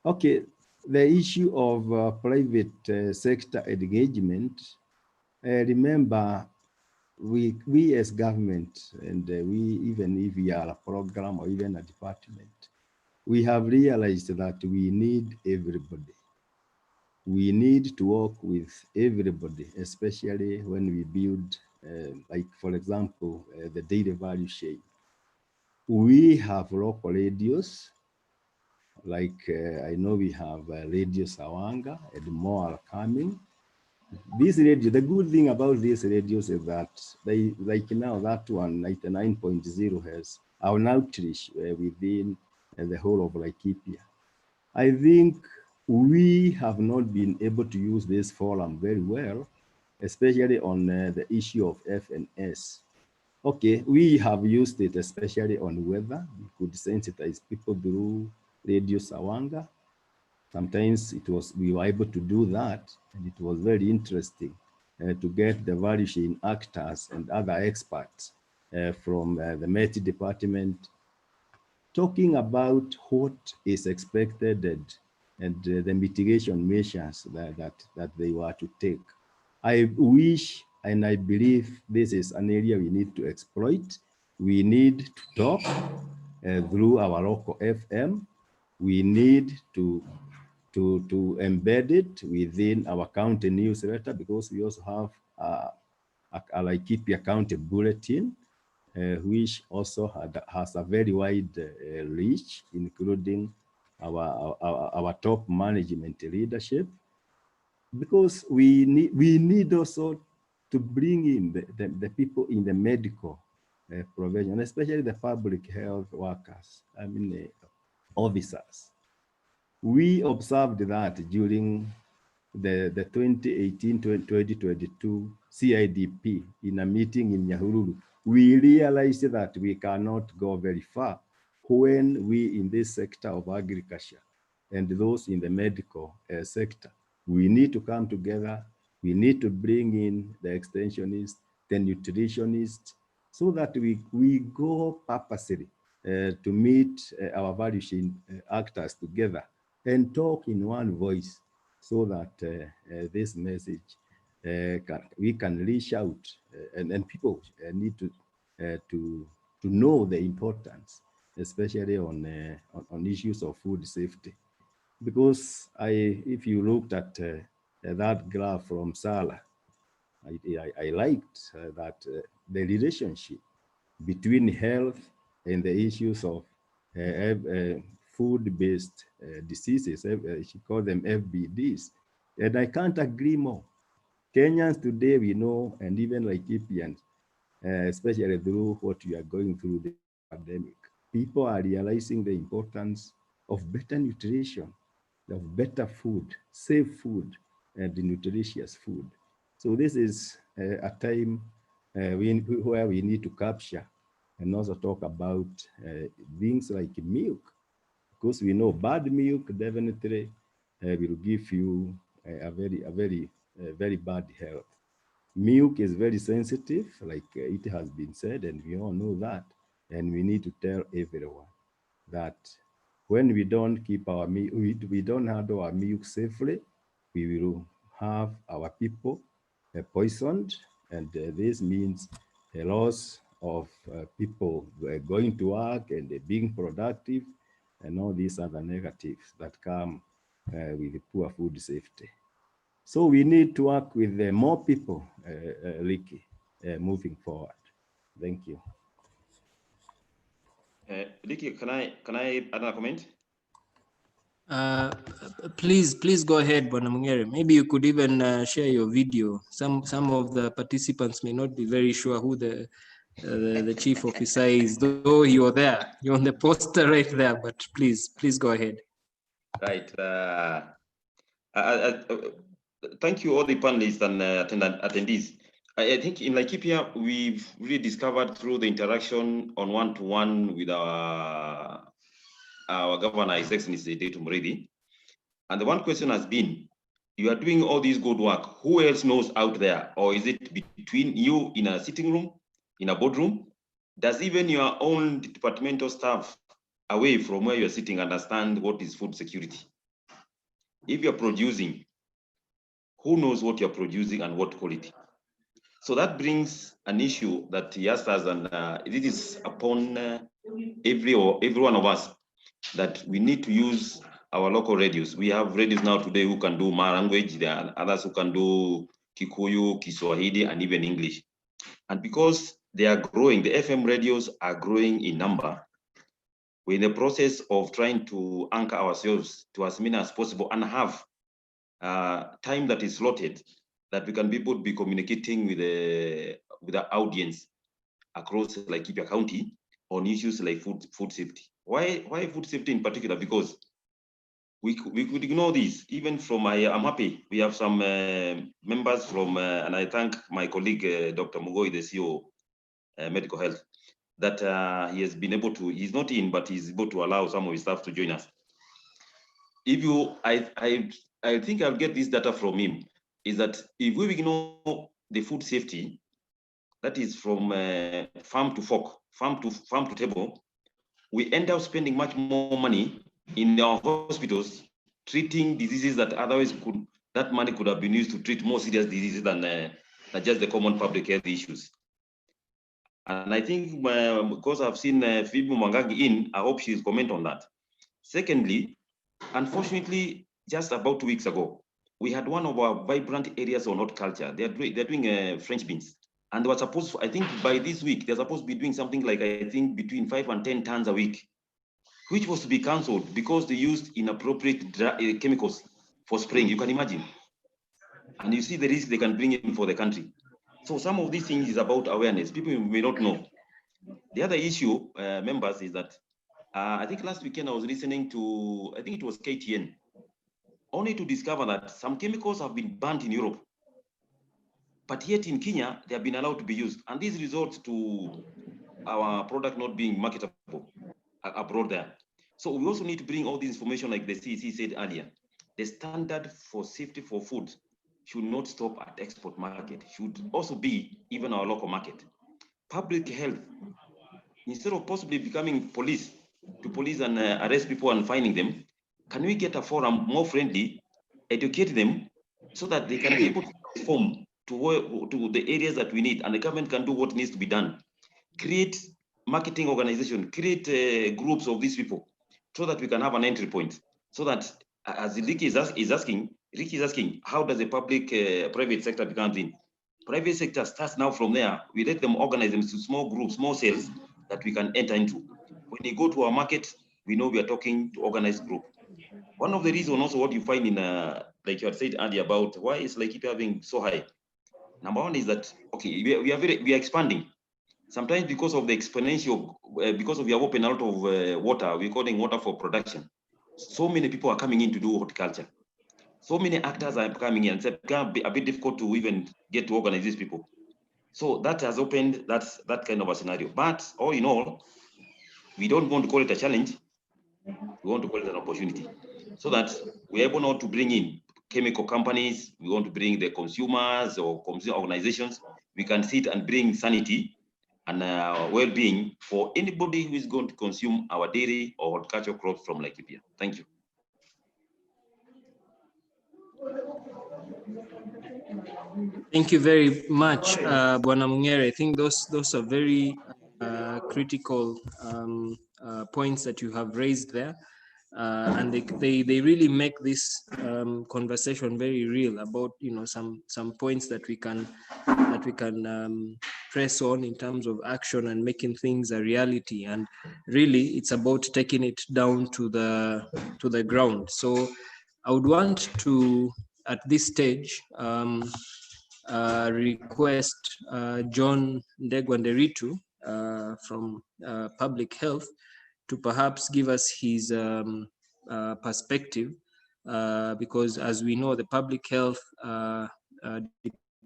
Speaker 2: Okay, the issue of private sector engagement, remember, we as government, and we, even if we are a program or even a department, we have realized that we need everybody. We need to work with everybody, especially when we build, like, for example, the data value chain. We have local radios, like I know we have Radio Sawanga, and more are coming. This radio, the good thing about these radios is that they, like now, that one, 99.0, has an outreach within the whole of Laikipia. I think we have not been able to use this forum very well, especially on the issue of FNS. Okay, we have used it especially on weather. We could sensitize people through Radio Sawanga. Sometimes we were able to do that, and it was very interesting to get the value chain actors and other experts from the METI department, talking about what is expected and the mitigation measures that they were to take. I wish and I believe this is an area we need to exploit. We need to talk through our local FM. We need to embed it within our county newsletter, because we also have a Laikipia County Bulletin, which also has a very wide reach, including our top management leadership, because we need also to bring in the people in the medical profession, especially the public health workers, officers. We observed that during the 2018-2022 CIDP in a meeting in Nyahururu. We realized that we cannot go very far when we in this sector of agriculture and those in the medical sector, we need to come together. We need to bring in the extensionists, the nutritionists, so that we go purposely to meet our value chain actors together and talk in one voice, so that this message we can reach out, and people need to know the importance, especially on issues of food safety. Because if you looked at that graph from Salah, I liked that the relationship between health and the issues of food-based diseases, she called them FBDs, and I can't agree more. Kenyans today, we know, and even Laikipians, especially through what we are going through the pandemic, people are realizing the importance of better nutrition, of better food, safe food, and nutritious food. So this is a time where we need to capture and also talk about things like milk, because we know bad milk definitely will give you a very bad health. Milk is very sensitive, like it has been said, and we all know that. And we need to tell everyone that when we don't keep our milk, we don't handle our milk safely, we will have our people poisoned, and this means a loss of people going to work and being productive, and all these other negatives that come with poor food safety. So we need to work with more people, Ricky, moving forward. Thank you.
Speaker 5: Ricky, can I add another comment?
Speaker 1: Please go ahead, Bwana Mungere. Maybe you could even share your video. Some of the participants may not be very sure who the chief officer is, though you're there. You're on the poster right there, but please go ahead.
Speaker 5: Right. Thank you all the panelists and attendees. I think in Laikipia, we've really discovered through the interaction on one-to-one with our governor, His Excellency Deitu Muridi. And the one question has been, you are doing all this good work, who else knows out there? Or is it between you in a sitting room, in a boardroom? Does even your own departmental staff away from where you're sitting understand what is food security? If you're producing, who knows what you're producing and what quality? So that brings an issue that he asked us, and it is upon every one of us that we need to use our local radios. We have radios now today who can do Ma language, there are others who can do Kikuyu, Kiswahili, and even English. And because they are growing, the FM radios are growing in number, we're in the process of trying to anchor ourselves to as many as possible and have time that is slotted that we can be able to be communicating with the audience across Laikipia County on issues like food safety. Why food safety in particular? Because we could ignore this. Even from I'm happy we have some members from, and I thank my colleague Dr. Mugoi, the CEO Medical Health, that he has been able to. He's not in, but he's able to allow some of his staff to join us. If you, I think I'll get this data from him. Is that if we ignore the food safety, that is from farm to fork, farm to table, we end up spending much more money in our hospitals treating diseases that otherwise that money could have been used to treat more serious diseases than just the common public health issues. And I think because I've seen Phoebe Mwangangi in, I hope she'll comment on that. Secondly, unfortunately, just about 2 weeks ago, we had one of our vibrant areas on horticulture. They're doing French beans. And they were supposed to, I think by this week, they're supposed to be doing something like, I think, between 5 and 10 tons a week, which was to be cancelled because they used inappropriate chemicals for spraying. You can imagine. And you see the risk they can bring in for the country. So some of these things is about awareness. People may not know. The other issue, members, is that I think last weekend I was listening to, I think it was KTN, only to discover that some chemicals have been banned in Europe. But yet in Kenya, they have been allowed to be used. And this results to our product not being marketable abroad there. So we also need to bring all this information, like the CEC said earlier. The standard for safety for food should not stop at export market, should also be even our local market. Public health, instead of possibly becoming police and arrest people and fining them, can we get a forum more friendly, educate them so that they can be able to transform to the areas that we need, and the government can do what needs to be done. Create marketing organization, create groups of these people so that we can have an entry point. So that, as Ricky is asking, how does the public private sector becomes in? Private sector starts now from there. We let them organize them to small groups, small cells that we can enter into. When they go to our market, we know we are talking to organized group. One of the reasons also what you find in, like you had said earlier about why is Laikipia having so high. Number one is that, okay, we are expanding. Sometimes because of the exponential, because of we have opened a lot of water, we're calling water for production. So many people are coming in to do horticulture. So many actors are coming in, and it's going to be a bit difficult to even get to organize these people. So that has opened that kind of a scenario. But all in all, we don't want to call it a challenge. We want to call it an opportunity, so that we're able now to bring in chemical companies. We want to bring the consumers or consumer organizations. We can sit and bring sanity and well-being for anybody who is going to consume our dairy or horticultural crops from Laikipia. Thank you.
Speaker 1: Thank you very much, Bwana Mungere. I think those are very critical points that you have raised there, and they really make this conversation very real about some points that we can press on in terms of action and making things a reality. And really, it's about taking it down to the ground. So I would want to, at this stage, request John Ndegwa-Nderitu from Public Health to perhaps give us his perspective, because as we know, the Public Health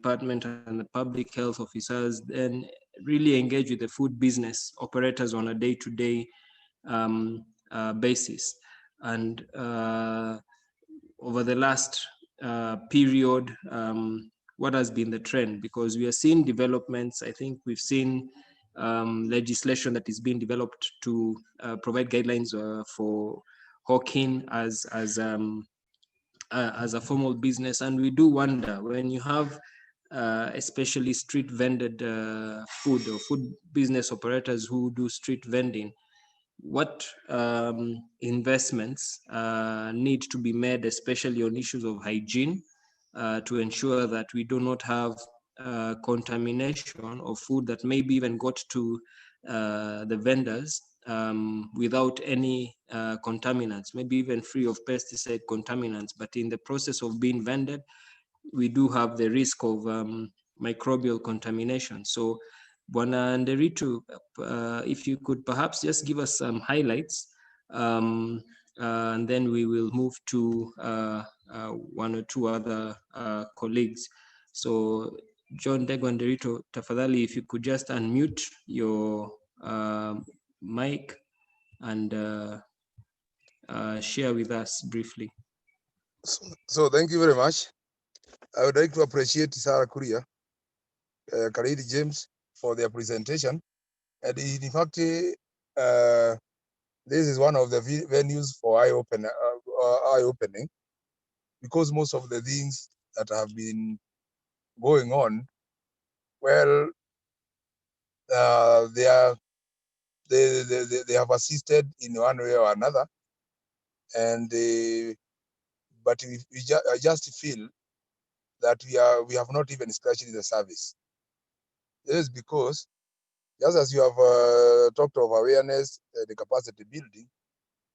Speaker 1: Department and the public health officers then really engage with the food business operators on a day-to-day basis. And over the last period, what has been the trend? Because we are seeing developments. I think we've seen legislation that is being developed to provide guidelines for hawking as a formal business. And we do wonder, when you have especially street vended food or food business operators who do street vending, what investments need to be made, especially on issues of hygiene, to ensure that we do not have contamination of food that maybe even got to the vendors without any contaminants, maybe even free of pesticide contaminants. But in the process of being vended, we do have the risk of microbial contamination. So Bwana Nderitu, if you could perhaps just give us some highlights, and then we will move to one or two other colleagues. So John Ndegwa-Nderitu, tafadhali, if you could just unmute your mic and share with us briefly.
Speaker 4: So thank you very much. I would like to appreciate Sarah Kuria, Khalid James for their presentation. And in fact, this is one of the venues for eye-opening, because most of the things that have been going on, well, they have assisted in one way or another, and but I just feel that we have not even scratched the surface. This is because, just as you have talked of awareness, the capacity building,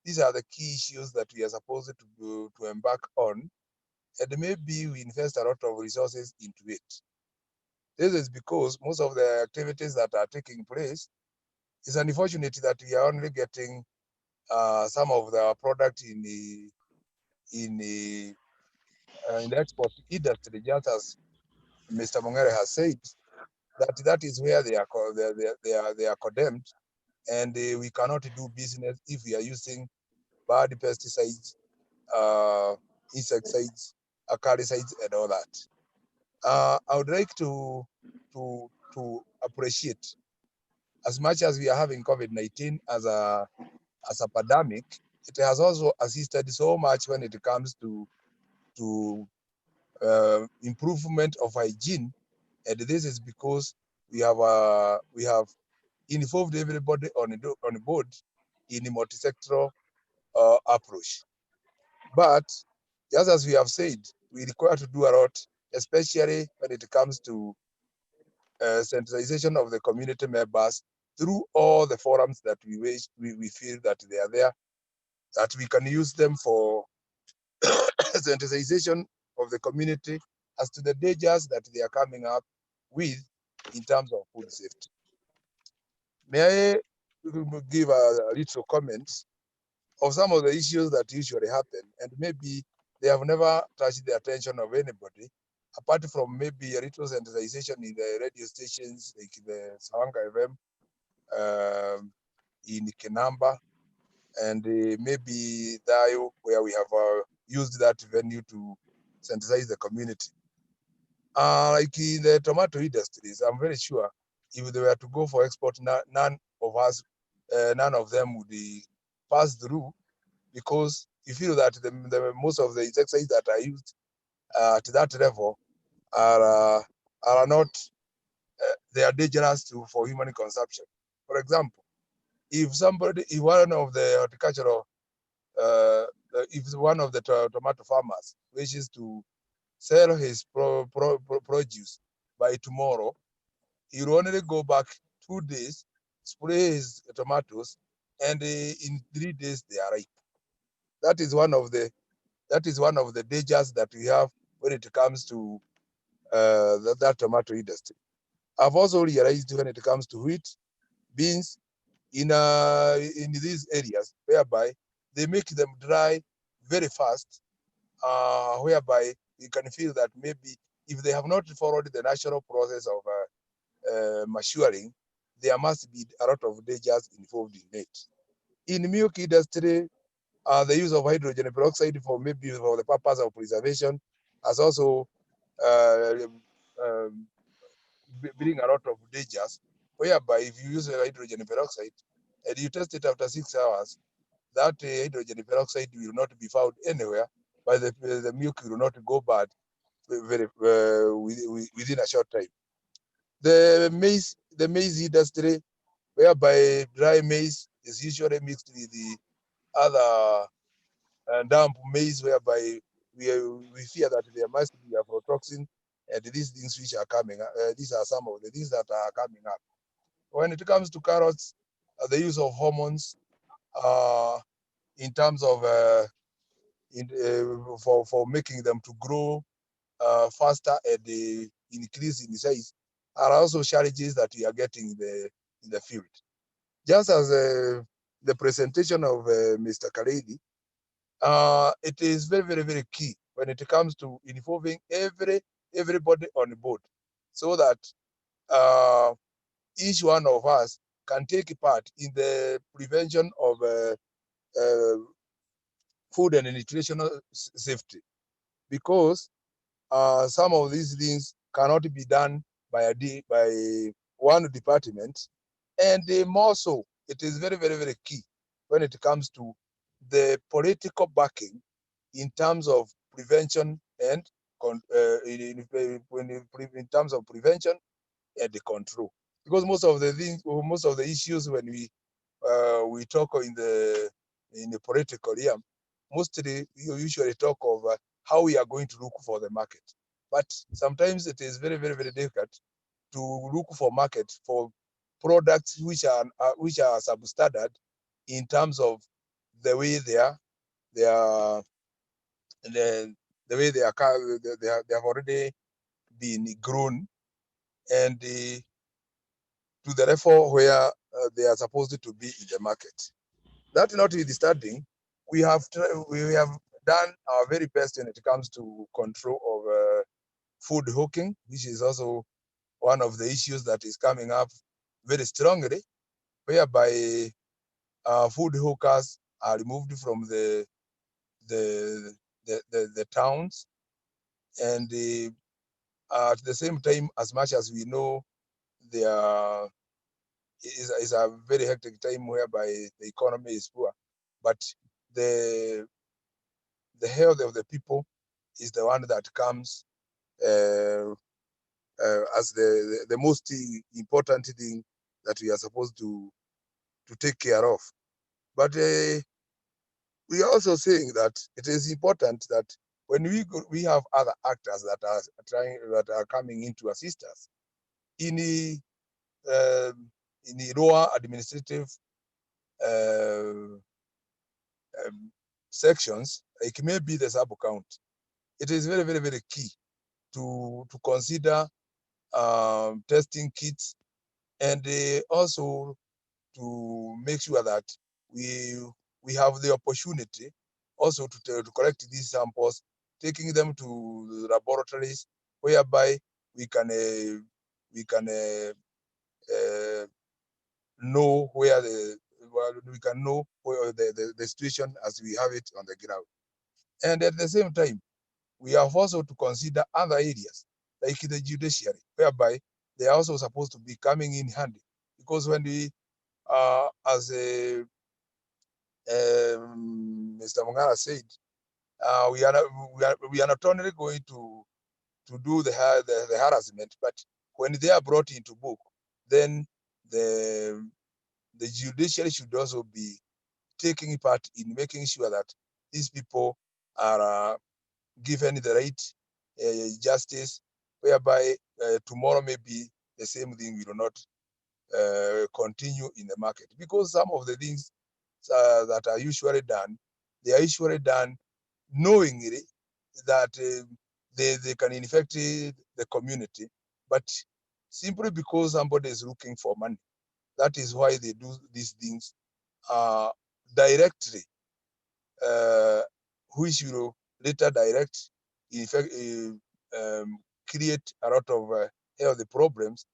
Speaker 4: these are the key issues that we are supposed to embark on, and maybe we invest a lot of resources into it. This is because most of the activities that are taking place, it's unfortunate that we are only getting some of the product in the export industry, just as Mr. Mongere has said, that is where they are condemned, and we cannot do business if we are using bad pesticides, insecticides, acaricides, and all that. I would like to appreciate, as much as we are having COVID-19 as a pandemic, it has also assisted so much when it comes to improvement of hygiene, and this is because we have involved everybody on board in a multi-sectoral approach. But just as we have said, we require to do a lot, especially when it comes to sensitization of the community members through all the forums that we feel that they are there, that we can use them for sensitization of the community as to the dangers that they are coming up with in terms of food safety. May I give a little comments of some of the issues that usually happen, and maybe they have never touched the attention of anybody, apart from maybe a little sensitization in the radio stations like the Sawanga FM, in Kinamba, and maybe Dayo, where we have used that venue to sensitize the community. Like in the tomato industries, I'm very sure if they were to go for export, none of them would be passed through, because you feel that most of the insecticides that are used at that level are not, they are dangerous for human consumption. For example, if one of the horticultural, if one of the tomato farmers wishes to sell his produce by tomorrow, he will only go back 2 days, spray his tomatoes, and in 3 days they are ripe. That is one of the dangers that we have when it comes to that tomato industry. I've also realized when it comes to wheat, beans, in these areas, whereby they make them dry very fast, whereby you can feel that maybe if they have not followed the natural process of maturing, there must be a lot of dangers involved in it. In milk industry, the use of hydrogen peroxide for the purpose of preservation has also bring a lot of dangers, whereby if you use hydrogen peroxide and you test it after 6 hours, that hydrogen peroxide will not be found anywhere, but the milk will not go bad within a short time. The maize industry, whereby dry maize is usually mixed with the other damp maize, whereby we fear that there must be aflatoxin, and these things which are coming. These are some of the things that are coming up. When it comes to carrots, the use of hormones in terms of for making them to grow faster and increase in size are also challenges that we are getting in the field. Just as the presentation of Mr. Kaledi, it is very, very, very key when it comes to involving everybody on board, so that each one of us can take part in the prevention of food and nutritional safety, because some of these things cannot be done by one department, and more so, it is very, very, very key when it comes to the political backing in terms of prevention and in terms of prevention and the control. Because most of the things, or most of the issues when we talk in the political realm, mostly you usually talk of how we are going to look for the market. But sometimes it is very, very, very difficult to look for market for products which are substandard in terms of the way they are the way they have already been grown and to the level where they are supposed to be in the market. That notwithstanding, we have done our very best when it comes to control of food hawking, which is also one of the issues that is coming up very strongly, whereby food hawkers are removed from the towns, and at the same time, as much as we know, there is a very hectic time whereby the economy is poor, but the health of the people is the one that comes as the most important thing that we are supposed to take care of. But we are also saying that it is important that when we have other actors that are coming in to assist us in the lower administrative sections, like maybe the sub-county, it is very, very, very key to consider testing kits, and also to make sure that we have the opportunity also to collect these samples, taking them to the laboratories, whereby we can know where the situation as we have it on the ground. And at the same time, we have also to consider other areas like the judiciary, whereby they are also supposed to be coming in handy. Because when we, as Mr. Mungara said, we are not only going to do the harassment, but when they are brought into book, then the judiciary should also be taking part in making sure that these people are given the right justice, whereby tomorrow maybe the same thing will not continue in the market. Because some of the things that are usually done, they are usually done knowingly that they can infect the community, but simply because somebody is looking for money. That is why they do these things directly, which will later direct, in fact, create a lot of health problems,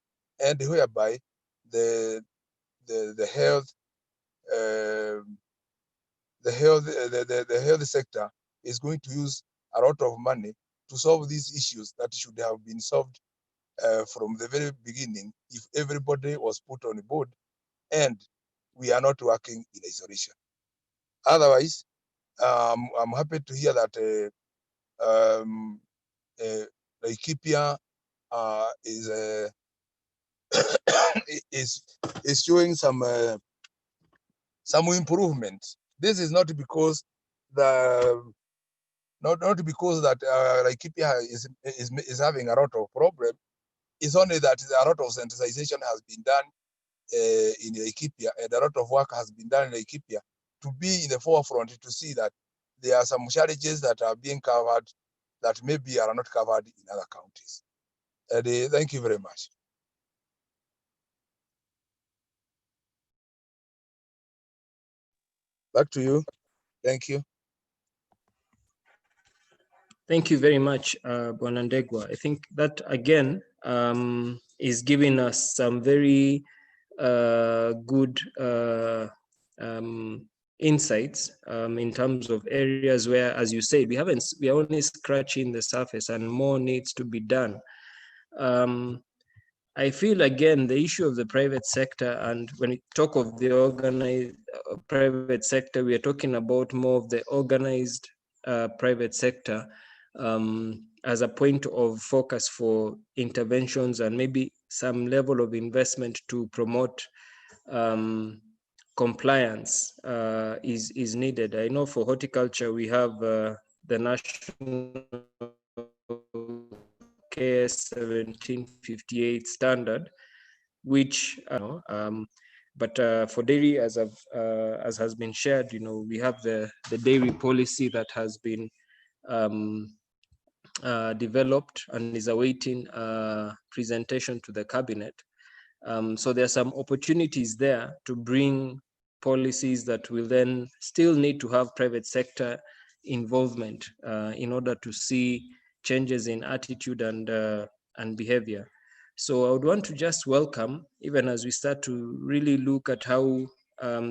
Speaker 4: and whereby the health the health sector is going to use a lot of money to solve these issues that should have been solved from the very beginning if everybody was put on board and we are not working in isolation. Otherwise, I'm happy to hear that Laikipia is showing some improvement. This is not because not because that Laikipia is having a lot of problem. It's only that a lot of sensitization has been done in Laikipia, and a lot of work has been done in Laikipia to be in the forefront to see that there are some challenges that are being covered that maybe are not covered in other counties. And thank you very much. Back to you. Thank you.
Speaker 1: Thank you very much, Bwanandegwa. I think that again is giving us some very good insights in terms of areas where, as you said, we are only scratching the surface and more needs to be done. I feel again the issue of the private sector, and when we talk of the organized private sector, we are talking about more of the organized private sector as a point of focus for interventions and maybe some level of investment to promote compliance is needed. I know for horticulture we have the national KS 1758 standard, which but for dairy, as has been shared, we have the dairy policy that has been developed and is awaiting presentation to the cabinet. So there are some opportunities there to bring policies that will then still need to have private sector involvement in order to see changes in attitude and behavior. So I would want to just welcome, even as we start to really look at how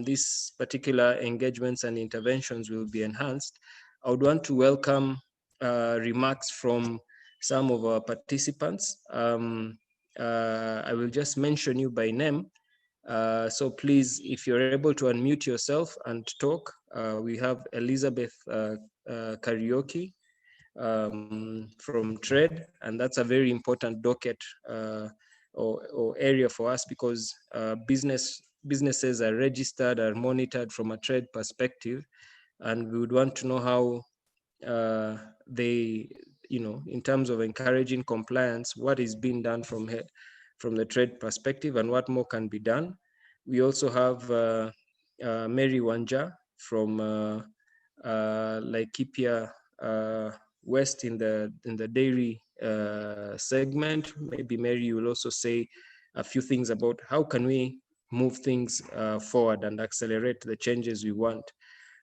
Speaker 1: these particular engagements and interventions will be enhanced, I would want to welcome remarks from some of our participants. I will just mention you by name. So please, if you're able to unmute yourself and talk, we have Elizabeth Karaoke from Trade, and that's a very important docket or area for us, because businesses are registered, are monitored from a trade perspective, and we would want to know how they, in terms of encouraging compliance, what is being done from the trade perspective and what more can be done. We also have Mary Wanja from Laikipia West in the dairy segment. Maybe Mary, you will also say a few things about how can we move things forward and accelerate the changes we want.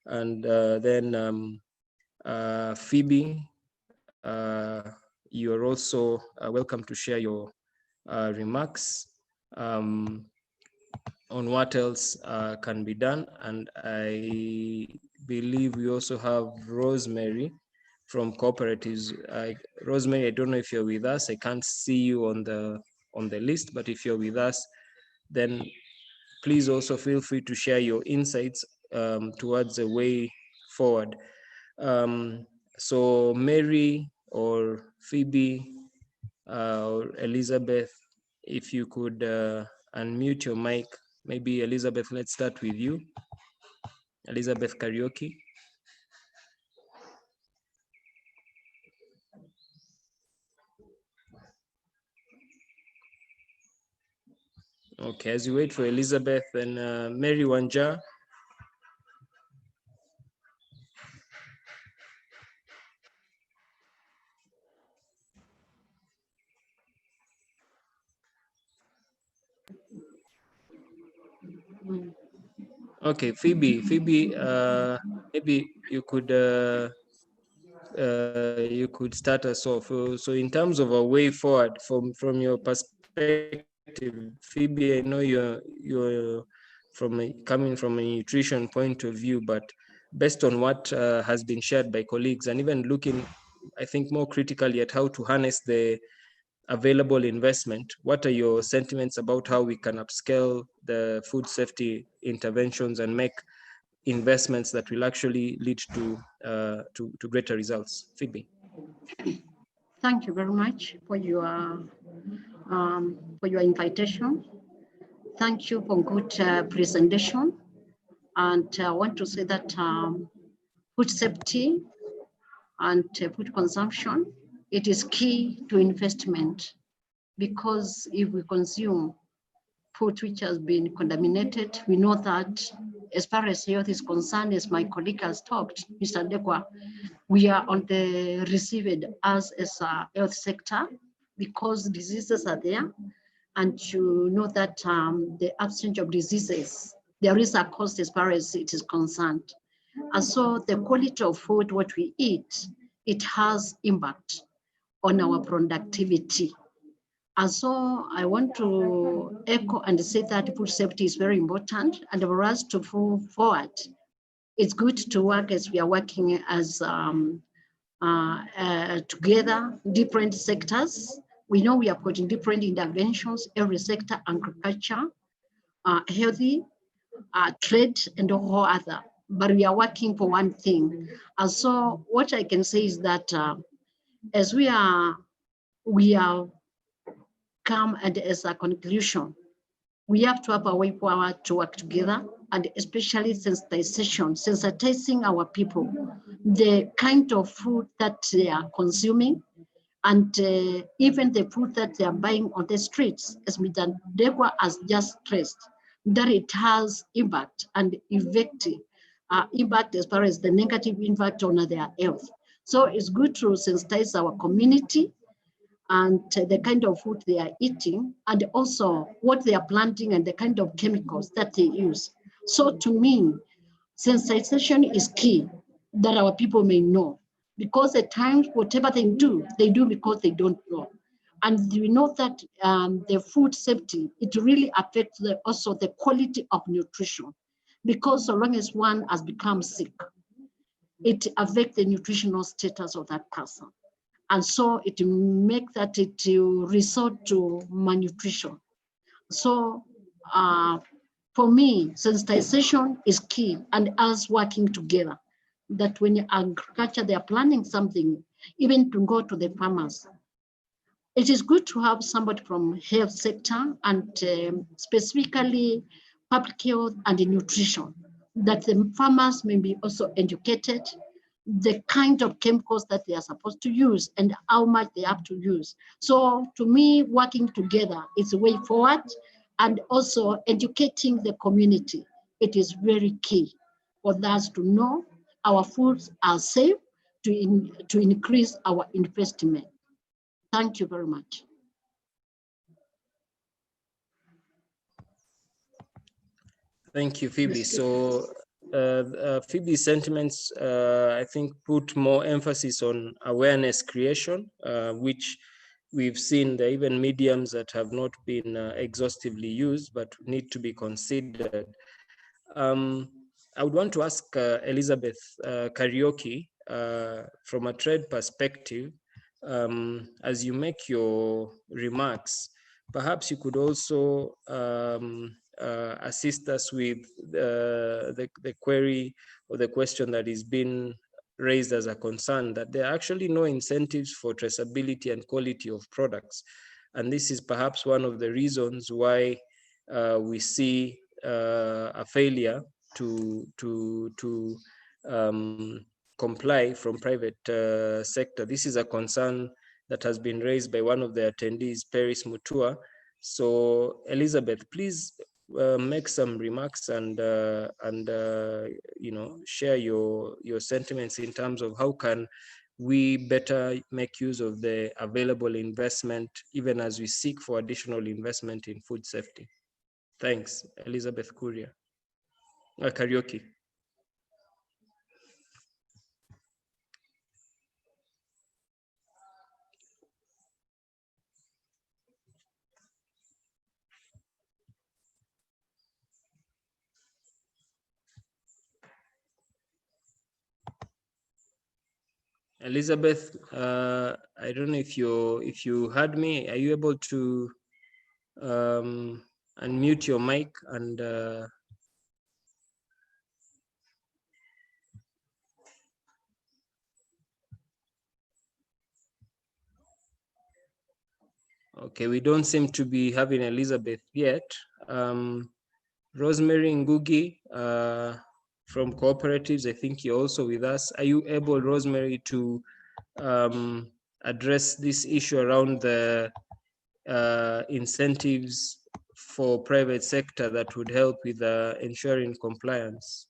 Speaker 1: And then Phoebe, you are also welcome to share your remarks on what else can be done. And I believe we also have Rosemary from cooperatives. Rosemary, I don't know if you're with us. I can't see you on the list, but if you're with us, then please also feel free to share your insights towards the way forward. So Mary or Phoebe or Elizabeth, if you could unmute your mic. Maybe Elizabeth, let's start with you. Elizabeth Karaoke. Okay, as you wait for Elizabeth, then Mary Wanja. Okay, Phoebe, maybe you could start us off. So in terms of a way forward from your perspective, Phoebe, I know you're coming from a nutrition point of view, but based on what has been shared by colleagues, and even looking, I think, more critically at how to harness the available investment, what are your sentiments about how we can upscale the food safety interventions and make investments that will actually lead to greater results? Phoebe.
Speaker 6: Thank you very much for your invitation. Thank you for good presentation. And I want to say that food safety and food consumption, it is key to investment, because if we consume food which has been contaminated, we know that as far as health is concerned, as my colleague has talked, Mr. Dekwa, we are on the received as a health sector, because diseases are there. And you know that the absence of diseases, there is a cost as far as it is concerned. And so the quality of food, what we eat, it has impact on our productivity. And so I want to echo and say that food safety is very important, and for us to move forward, it's good to work as we are working as together, different sectors, we know we are putting different interventions, every sector, agriculture, healthy, trade, and all other. But we are working for one thing. And so what I can say is that as we are come and as a conclusion, we have to have a way forward to work together, and especially sensitizing our people, the kind of food that they are consuming, and even the food that they are buying on the streets, as Mr. Degwa has just stressed, that it has impact and effective impact as far as the negative impact on their health. So it's good to sensitize our community and the kind of food they are eating, and also what they are planting and the kind of chemicals that they use. So to me, sensitization is key, that our people may know, because at times whatever they do because they don't know. And we know that the food safety, it really affects also the quality of nutrition, because so long as one has become sick, it affects the nutritional status of that person. And so it makes that it resort to malnutrition. So for me, sensitization is key, and us working together, that when in agriculture, they are planning something, even to go to the farmers. It is good to have somebody from health sector and specifically public health and nutrition, that the farmers may be also educated, the kind of chemicals that they are supposed to use and how much they have to use. So to me, working together is a way forward, and also educating the community. It is very key for us to know our foods are safe, to increase our investment. Thank you very much.
Speaker 1: Thank you, Phoebe. So Phoebe's sentiments, I think, put more emphasis on awareness creation, which we've seen there are even mediums that have not been exhaustively used, but need to be considered. I would want to ask Elizabeth Karaoke, from a trade perspective, as you make your remarks, perhaps you could also assist us with the query or the question that is being raised as a concern, that there are actually no incentives for traceability and quality of products. And this is perhaps one of the reasons why we see a failure to comply from private sector. This is a concern that has been raised by one of the attendees, Paris Mutua. So Elizabeth, please make some remarks and you know, share your sentiments in terms of how can we better make use of the available investment, even as we seek for additional investment in food safety. Thanks, Elizabeth Karaoke. Elizabeth, I don't know if you heard me. Are you able to unmute your mic and okay, we don't seem to be having Elizabeth yet. Rosemary Ngugi from cooperatives, I think you're also with us. Are you able, Rosemary, to address this issue around the incentives for private sector that would help with ensuring compliance?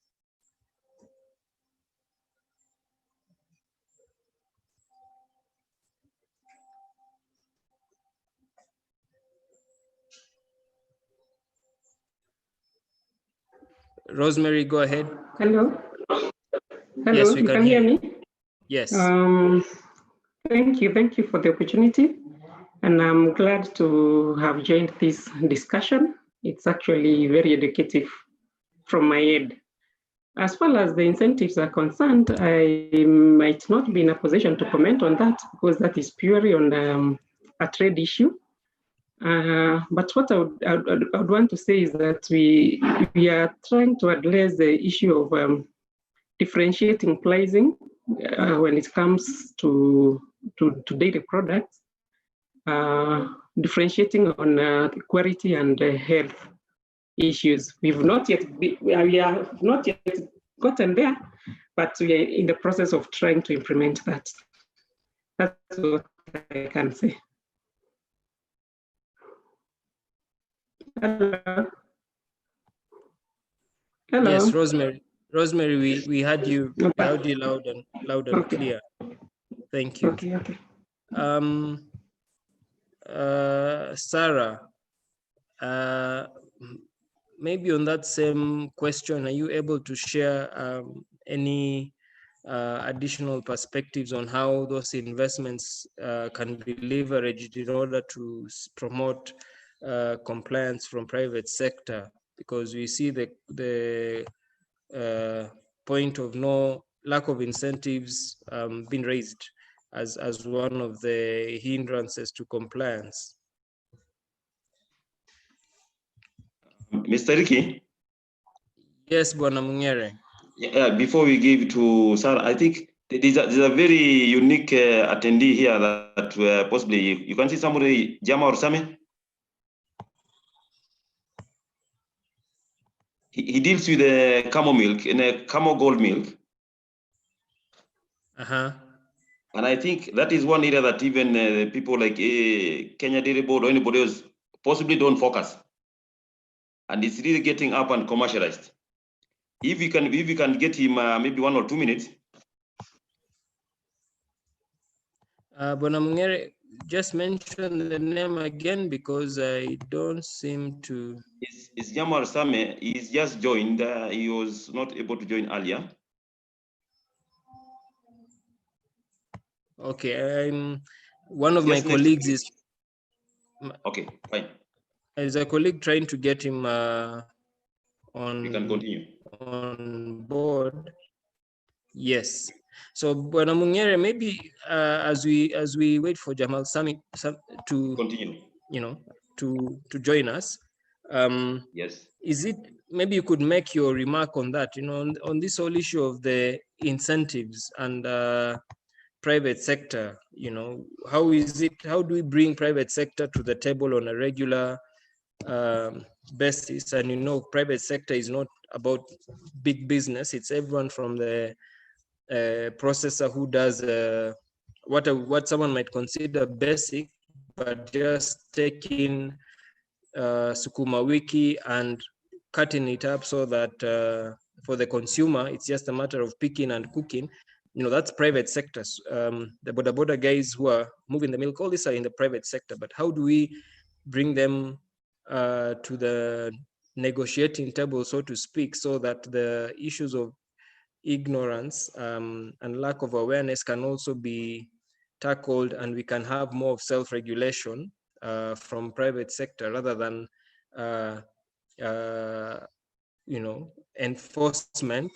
Speaker 1: Rosemary, go ahead.
Speaker 7: Hello. Hello,
Speaker 1: Yes, we
Speaker 7: you can hear me?
Speaker 1: Yes.
Speaker 7: Thank you for the opportunity. And I'm glad to have joined this discussion. It's actually very educative from my end. As far as the incentives are concerned, I might not be in a position to comment on that, because that is purely on a trade issue. But what I would want to say is that we are trying to address the issue of differentiating pricing when it comes to dairy products, differentiating on quality and health issues. We have not yet gotten there, but we are in the process of trying to implement that. That's what I can say. Hello. Hello.
Speaker 1: Yes, Rosemary. Rosemary, we had you loud and clear. Thank you.
Speaker 7: Okay.
Speaker 1: Sarah, maybe on that same question, are you able to share any additional perspectives on how those investments can be leveraged in order to promote compliance from private sector? Because we see the point of no lack of incentives being raised as one of the hindrances to compliance.
Speaker 5: Mr. Ricky?
Speaker 1: Yes, Bwana Mungere.
Speaker 5: Yeah, before we give to Sarah, I think there's a very unique attendee here that possibly you can see somebody, Jama or Same. He deals with the camel milk and a camel gold milk. And I think that is one area that even people like Kenya Dairy Board or anybody else possibly don't focus. And it's really getting up and commercialized. If you can get him maybe 1 or 2 minutes.
Speaker 1: Bwana Mungere, just mention the name again because I don't seem to.
Speaker 5: It's Jamal Same. He's just joined. He was not able to join earlier.
Speaker 1: Okay, one of my colleagues is.
Speaker 5: Okay, fine.
Speaker 1: Is a colleague trying to get him on.
Speaker 5: We can continue.
Speaker 1: On board. Yes. So Bwana Mungere, maybe as we wait for Jamal Sami to
Speaker 5: continue,
Speaker 1: to join us.
Speaker 5: Yes.
Speaker 1: Is it maybe you could make your remark on that? On this whole issue of the incentives and private sector. How is it? How do we bring private sector to the table on a regular basis? And private sector is not about big business. It's everyone from the processor who does what someone might consider basic, but just taking sukuma wiki and cutting it up so that for the consumer it's just a matter of picking and cooking. That's private sectors. The border guys who are moving the milk, all these are in the private sector. But how do we bring them to the negotiating table, so to speak, so that the issues of ignorance and lack of awareness can also be tackled, and we can have more of self-regulation from private sector rather than enforcement.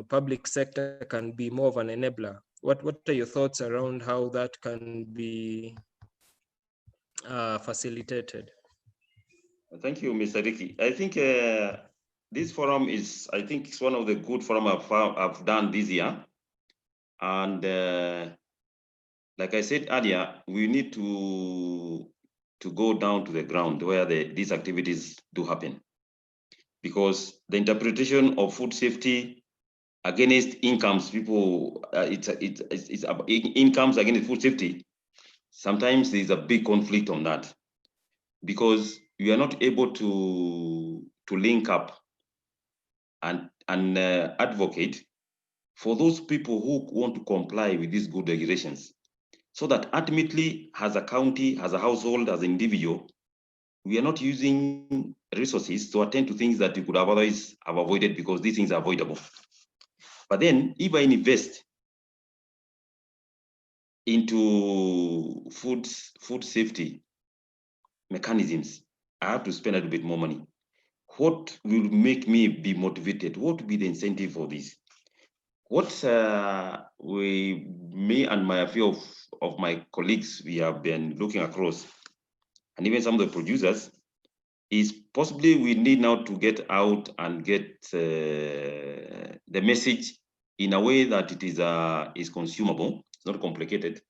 Speaker 1: Public sector can be more of an enabler. What are your thoughts around how that can be facilitated?
Speaker 5: Thank you, Mr. Ricky. I think this forum is, I think it's one of the good forum I've done this year. And like I said earlier, we need to go down to the ground where these activities do happen. Because the interpretation of food safety against incomes, people, it's incomes against food safety. Sometimes there's a big conflict on that, because we are not able to link up and advocate for those people who want to comply with these good regulations, so that ultimately, as a county, as a household, as an individual, we are not using resources to attend to things that we could have otherwise have avoided, because these things are avoidable. But then, if I invest into food safety mechanisms, I have to spend a little bit more money. What will make me be motivated? What will be the incentive for this? What me and my few of my colleagues we have been looking across, and even some of the producers, is possibly we need now to get out and get the message in a way that it is consumable, it's not complicated,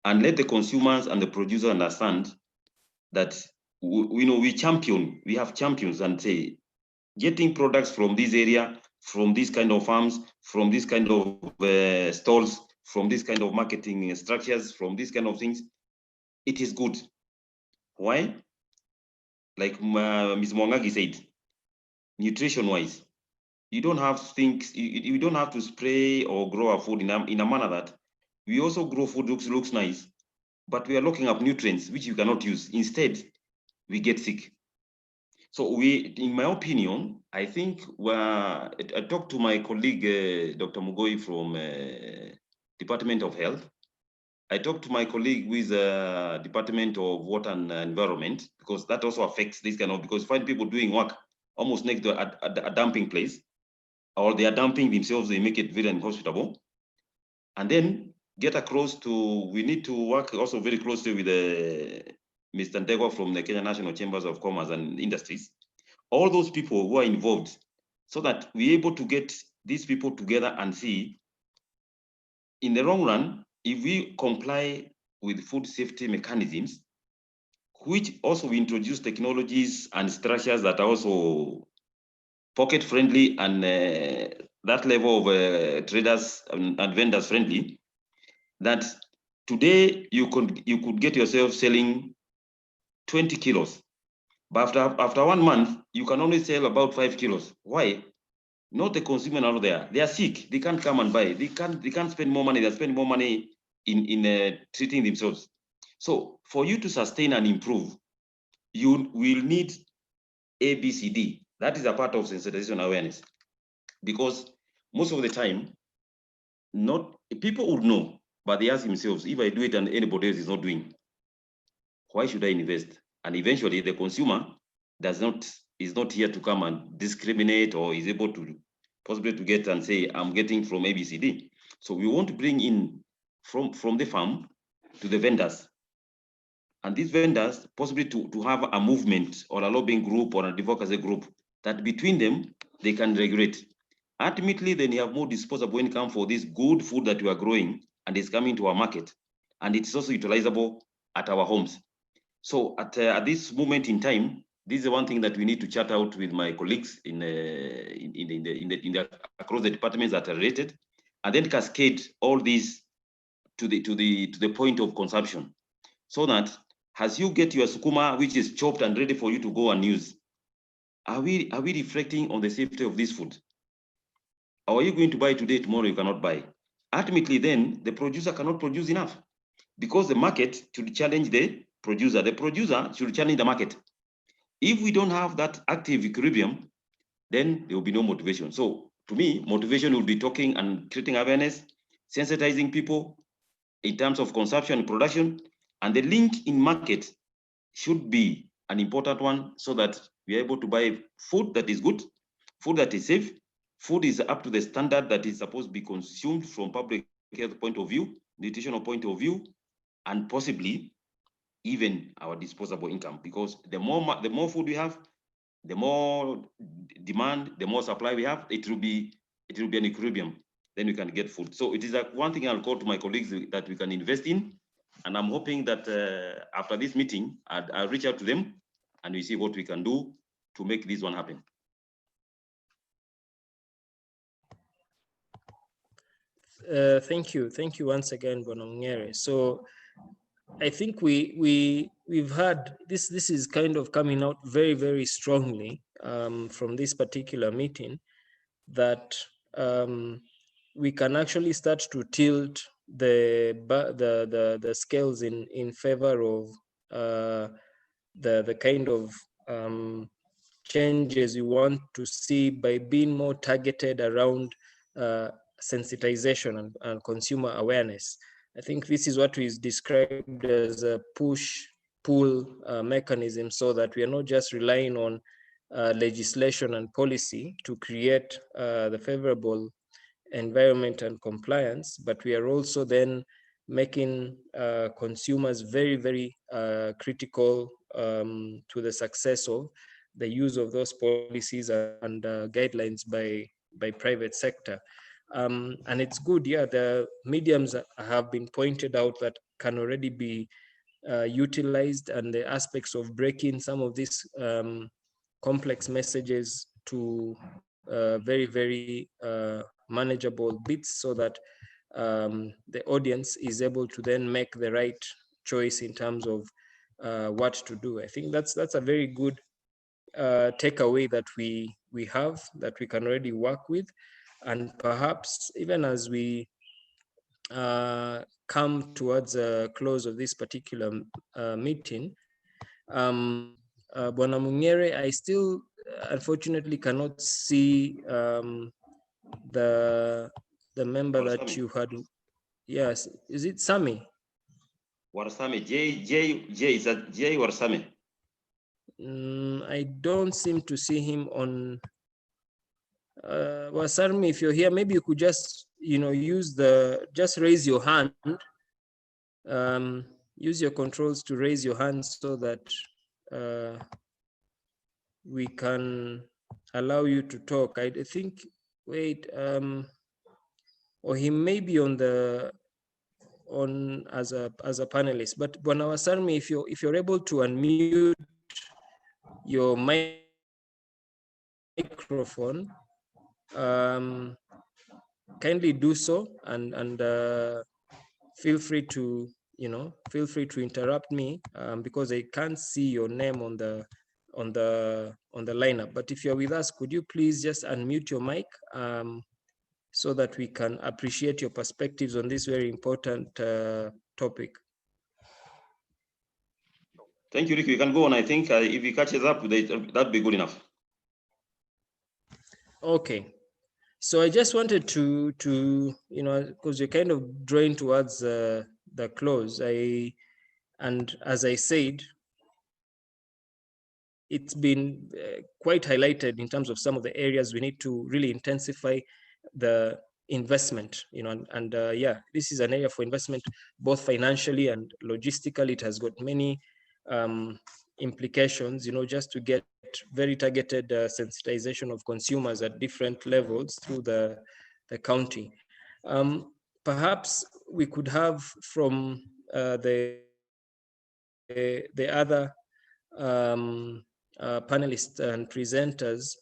Speaker 5: and let the consumers and the producer understand that we have champions, and say getting products from this area, from this kind of farms, from this kind of stalls, from this kind of marketing structures, from this kind of things, it is good. Why? Like Ms. Mwangagi said, nutrition-wise, you don't have things, you don't have to spray or grow our food in a manner that we also grow food looks nice, but we are looking up nutrients which you cannot use. Instead, we get sick. So in my opinion, I think I talked to my colleague, Dr. Mugoi from Department of Health. I talked to my colleague with Department of Water and Environment, because that also affects this kind of, because find people doing work almost next to a dumping place, or they are dumping themselves, they make it very inhospitable. And then get across to, we need to work also very closely with Mr. Ndegwa from the Kenya National Chambers of Commerce and Industries, all those people who are involved, so that we're able to get these people together and see, in the long run, if we comply with food safety mechanisms, which also we introduce technologies and structures that are also pocket friendly and that level of traders and vendors friendly, that today you could get yourself selling 20 kilos, but after 1 month, you can only sell about 5 kilos. Why? Not the consumer out there. They are sick. They can't come and buy. They can't spend more money. They spend more money in treating themselves. So for you to sustain and improve, you will need ABCD. That is a part of sensitization awareness, because most of the time, not people would know, but they ask themselves, if I do it and anybody else is not doing, why should I invest? And eventually, the consumer is not here to come and discriminate, or is able to possibly to get and say, I'm getting from ABCD. So we want to bring in from the farm to the vendors, and these vendors possibly to have a movement or a lobbying group or an advocacy group, that between them they can regulate. Ultimately, then you have more disposable income for this good food that we are growing and is coming to our market, and it's also utilizable at our homes. So at this moment in time, this is the one thing that we need to chat out with my colleagues in across the departments that are related, and then cascade all these to the point of consumption, so that as you get your sukuma, which is chopped and ready for you to go and use, are we reflecting on the safety of this food? Or are you going to buy today, tomorrow you cannot buy? Ultimately, then the producer cannot produce enough, because the market should challenge the producer should challenge the market. If we don't have that active equilibrium, then there will be no motivation. So to me, motivation will be talking and creating awareness, sensitizing people in terms of consumption and production, and the link in market should be an important one, so that we are able to buy food that is good, food that is safe, food is up to the standard that is supposed to be consumed from public health point of view, nutritional point of view, and possibly even our disposable income. Because the more food we have, the more demand, the more supply we have, it will be an equilibrium. Then we can get food. So it is one thing I'll call to my colleagues that we can invest in. And I'm hoping that after this meeting, I'll reach out to them and we see what we can do to make this one happen.
Speaker 1: Thank you once again, Bonongere. So I think we've had this is kind of coming out very, very strongly from this particular meeting, that we can actually start to tilt the scales in favor of the kind of changes you want to see by being more targeted around sensitization and consumer awareness. I think this is what is described as a push-pull mechanism, so that we are not just relying on legislation and policy to create the favorable environment and compliance, but we are also then making consumers very, very critical to the success of the use of those policies and guidelines by private sector. And it's good, yeah, the mediums have been pointed out that can already be utilized, and the aspects of breaking some of these complex messages to very, very manageable bits, so that the audience is able to then make the right choice in terms of what to do. I think that's a very good takeaway that we have, that we can already work with. And perhaps even as we come towards a close of this particular meeting, Bwana Mungere, I still unfortunately cannot see the member that you had. Yes, is it Sami?
Speaker 5: Warsame, J, is that J or Sami?
Speaker 1: I don't seem to see him on. Wasarmi, if you're here, maybe you could just, just raise your hand. Use your controls to raise your hand so that we can allow you to talk. I think, wait, or he may be as a panelist. But Bwana Wasarmi, if you're able to unmute your microphone, kindly do so, and feel free to interrupt me, because I can't see your name on the lineup. But if you're with us, could you please just unmute your mic, so that we can appreciate your perspectives on this very important topic.
Speaker 5: Thank you, Ricky. You can go on. I think if he catches up, that'd be good enough.
Speaker 1: Okay. So I just wanted to because you're kind of drawing towards the close. And as I said, it's been quite highlighted in terms of some of the areas we need to really intensify the investment, and yeah, this is an area for investment, both financially and logistically. It has got many implications, just to get very targeted sensitization of consumers at different levels through the county. Perhaps we could have from the other panelists and presenters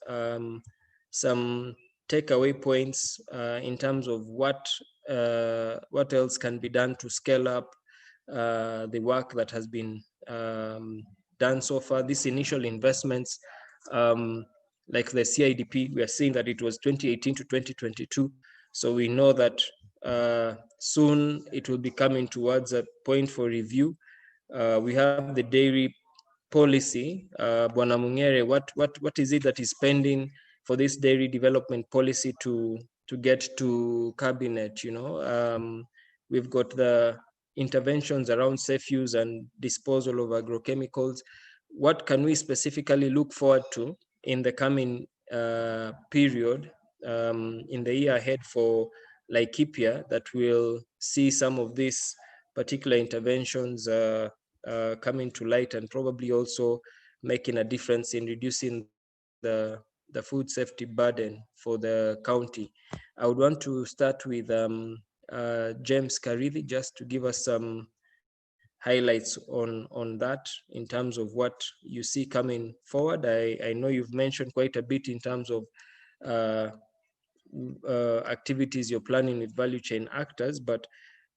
Speaker 1: some takeaway points in terms of what else can be done to scale up the work that has been done so far. These initial investments, like the CIDP, we are seeing that it was 2018 to 2022. So we know that soon it will be coming towards a point for review. We have the dairy policy. Bwana Mungere, what is it that is pending for this dairy development policy to get to cabinet? We've got the interventions around safe use and disposal of agrochemicals. What can we specifically look forward to in the coming period, in the year ahead for Laikipia, that will see some of these particular interventions coming to light, and probably also making a difference in reducing the food safety burden for the county? I would want to start with James Karithi, just to give us some highlights on that in terms of what you see coming forward. I know you've mentioned quite a bit in terms of activities you're planning with value chain actors, but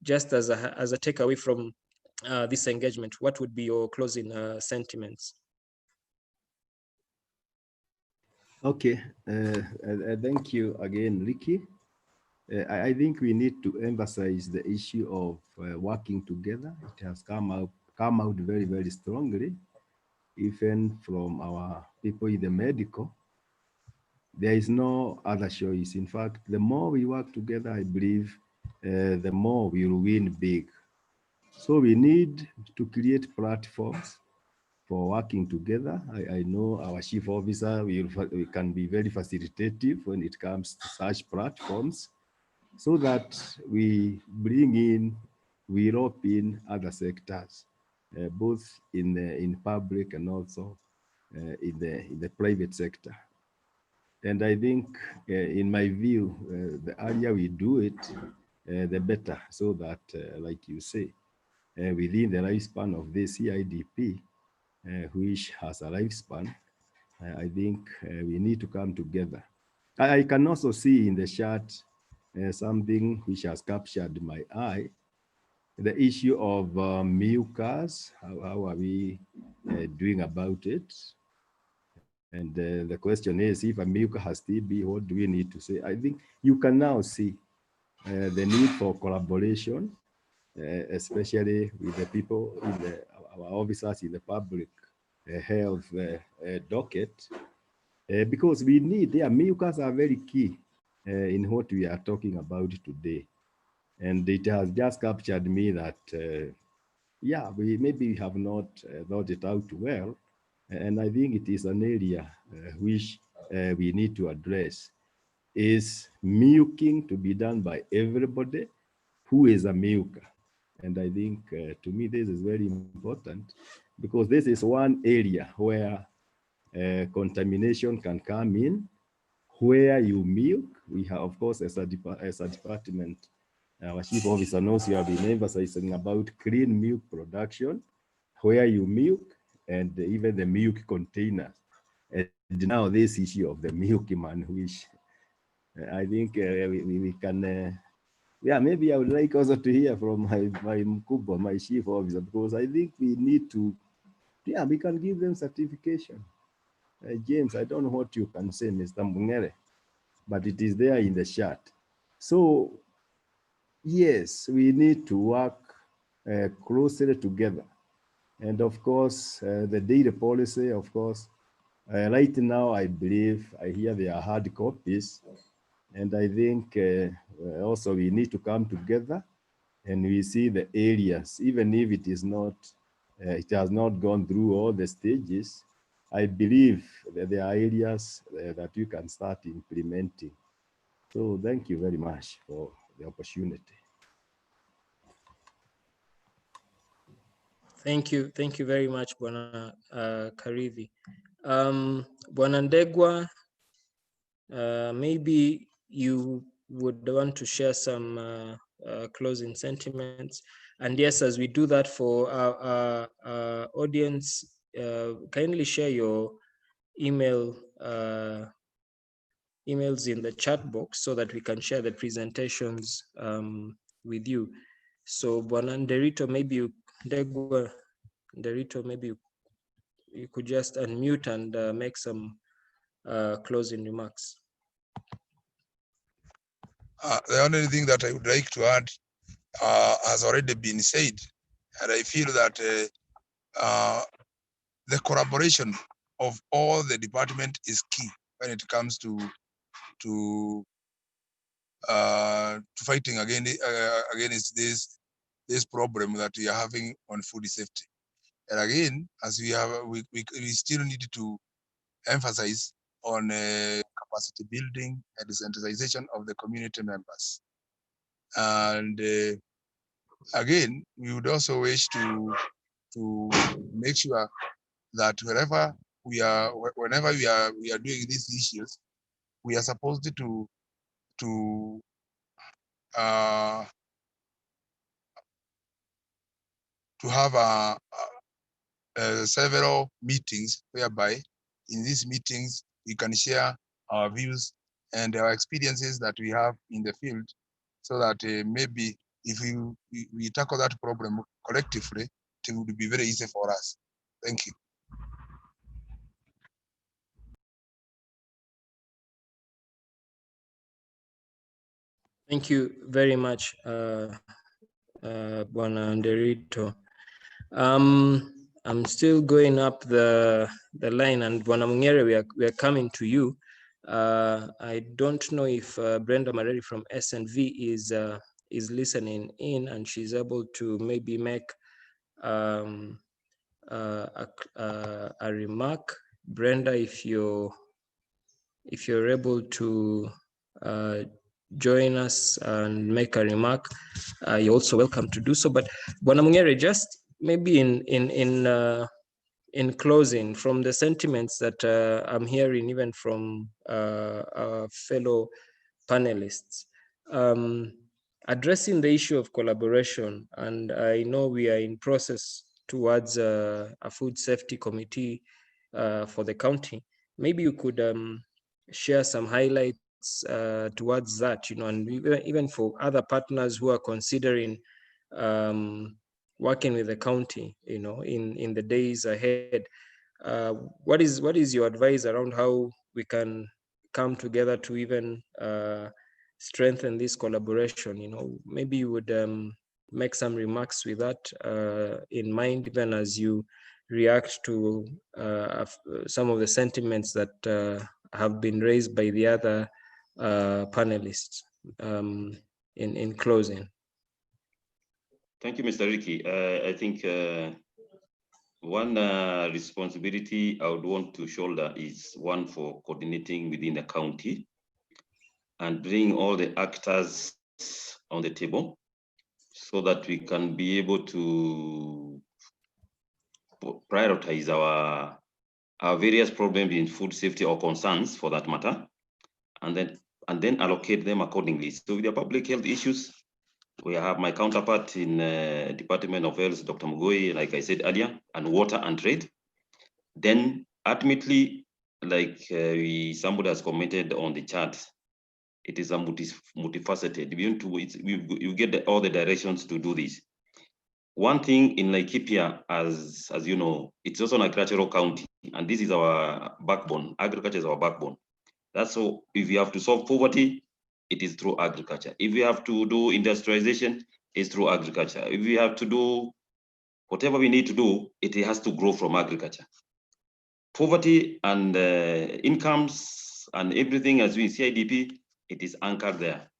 Speaker 1: just as a takeaway from this engagement, what would be your closing sentiments?
Speaker 2: Okay, thank you again, Ricky. I think we need to emphasize the issue of working together. It has come out very, very strongly, even from our people in the medical. There is no other choice. In fact, the more we work together, I believe, the more we will win big. So we need to create platforms for working together. I know our chief officer, we can be very facilitative when it comes to such platforms, so that we bring in we rope in other sectors, both in public and also in the private sector. And I think, in my view, the earlier we do it, the better, so that, like you say, within the lifespan of this CIDP, which has a lifespan, I think we need to come together. I can also see in the chat something which has captured my eye, the issue of mucus. How are we doing about it? And the question is, if a mucus has TB, what do we need to say? I think you can now see the need for collaboration, especially with the people in our officers in the public health docket, because we need, mucus are very key in what we are talking about today. And it has just captured me that, we have not thought it out well. And I think it is an area which we need to address. Is milking to be done by everybody? Who is a milker? And I think, to me, this is very important, because this is one area where contamination can come in. Where you milk, we have, of course, as a department, our chief officer knows, you have been emphasizing about clean milk production, where you milk, and even the milk containers. And now this issue of the milkman, which I think we can, maybe I would like also to hear from my mkubwa, my chief officer, because I think we need to, we can give them certification. James, I don't know what you can say, Mr. Mungere, but it is there in the chat. So yes, we need to work closely together. And of course, the data policy, of course, right now, I believe, I hear there are hard copies. And I think also we need to come together and we see the areas, even if it is not, it has not gone through all the stages. I believe that there are areas that you can start implementing. So thank you very much for the opportunity.
Speaker 1: Thank you very much, Bwana Karithi. Bwana Ndegwa, maybe you would want to share some closing sentiments. And yes, as we do that for our audience, kindly share your emails in the chat box so that we can share the presentations with you. So Bwana Nderito, maybe you could just unmute and make some closing remarks.
Speaker 4: The only thing that I would like to add has already been said, and I feel that the collaboration of all the department is key when it comes to fighting against this problem that we are having on food safety. And again, as we still need to emphasize on capacity building and sensitization of the community members. And again, we would also wish to make sure that whenever we are doing these issues, we are supposed to have several meetings, whereby in these meetings we can share our views and our experiences that we have in the field, so that maybe if we tackle that problem collectively, it would be very easy for us. Thank you.
Speaker 1: Thank you very much, Bwana Nderito. I'm still going up the line, and Bwana Mungere, we are coming to you. I don't know if Brenda Mareri from SNV is listening in, and she's able to maybe make a remark. Brenda, if you're able to join us and make a remark, you're also welcome to do so. But Bwana Mungere, just maybe in closing, from the sentiments that I'm hearing even from our fellow panelists, addressing the issue of collaboration, and I know we are in process towards a food safety committee for the county. Maybe you could share some highlights towards that, and even for other partners who are considering working with the county, in the days ahead. What is your advice around how we can come together to even strengthen this collaboration? Maybe you would make some remarks with that in mind, even as you react to some of the sentiments that have been raised by the other panelists in closing.
Speaker 5: Thank you, Mr. Ricky. I think one responsibility I would want to shoulder is one for coordinating within the county and bring all the actors on the table so that we can be able to prioritize our various problems in food safety or concerns for that matter, and then allocate them accordingly. So with the public health issues, we have my counterpart in Department of Health, Dr. Mugoi, like I said earlier, and water and trade. Then ultimately, like somebody has commented on the chart, it is a multifaceted. You get all the directions to do this. One thing in Laikipia, as you know, it's also an agricultural county, and this is our backbone. Agriculture is our backbone. That's so. If you have to solve poverty, it is through agriculture. If we have to do industrialization, it's through agriculture. If we have to do whatever we need to do, it has to grow from agriculture. Poverty and incomes and everything as we in CIDP, it is anchored there.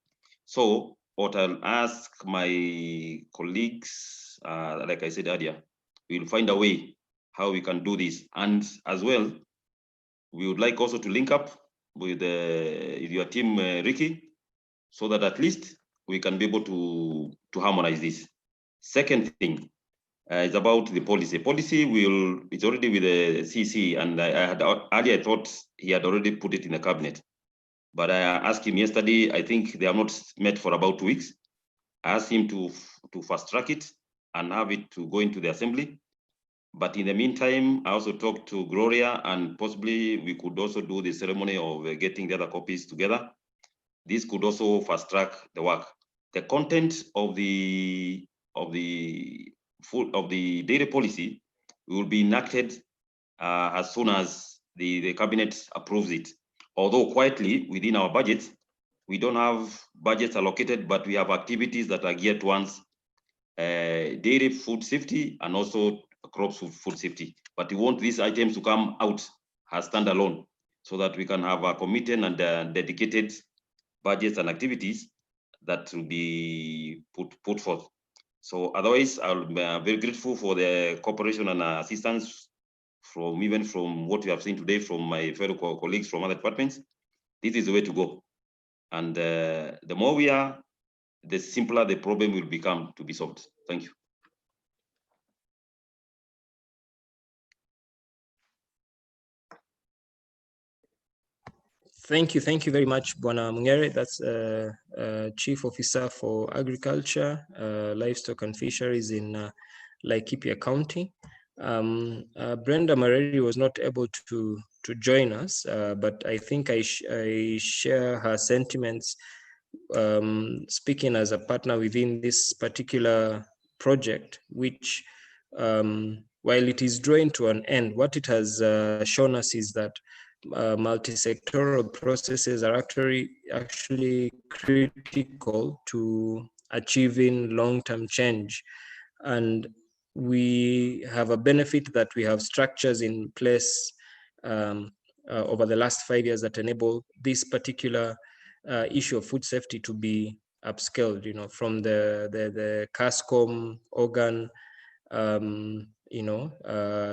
Speaker 5: So what I'll ask my colleagues, like I said earlier, we'll find a way how we can do this. And as well, we would like also to link up with your team, Ricky, so that at least we can be able to harmonize this. Second thing is about the policy. Policy it's already with the CC, and I thought he had already put it in the cabinet. But I asked him yesterday, I think they have not met for about 2 weeks. I asked him to fast track it and have it to go into the assembly. But in the meantime, I also talked to Gloria, and possibly we could also do the ceremony of getting the other copies together. This could also fast track the work. The content of the dairy policy will be enacted as soon as the cabinet approves it. Although quietly within our budget, we don't have budgets allocated, but we have activities that are geared towards dairy food safety and also crops food safety. But we want these items to come out as standalone so that we can have a committed and dedicated budgets and activities that will be put forth. So otherwise, I'll be very grateful for the cooperation and assistance even from what we have seen today from my fellow colleagues from other departments. This is the way to go. And the more we are, the simpler the problem will become to be solved. Thank you.
Speaker 1: Thank you very much, Bwana Mungere. That's Chief Officer for Agriculture, Livestock and Fisheries in Laikipia County. Brenda Mareri was not able to join us, but I think I share her sentiments, speaking as a partner within this particular project, which while it is drawing to an end, what it has shown us is that multi-sectoral processes are actually critical to achieving long-term change. And we have a benefit that we have structures in place over the last 5 years that enable this particular issue of food safety to be upscaled, from the CASCOM organ,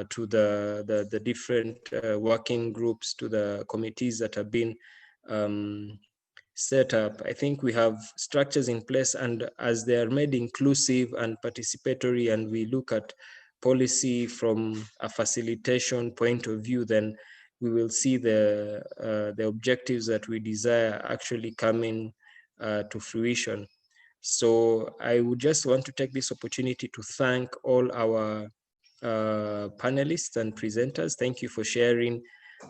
Speaker 1: to the different working groups, to the committees that have been set up. I think we have structures in place, and as they are made inclusive and participatory, and we look at policy from a facilitation point of view, then we will see the objectives that we desire actually coming to fruition. So I would just want to take this opportunity to thank all our panelists and presenters. Thank you for sharing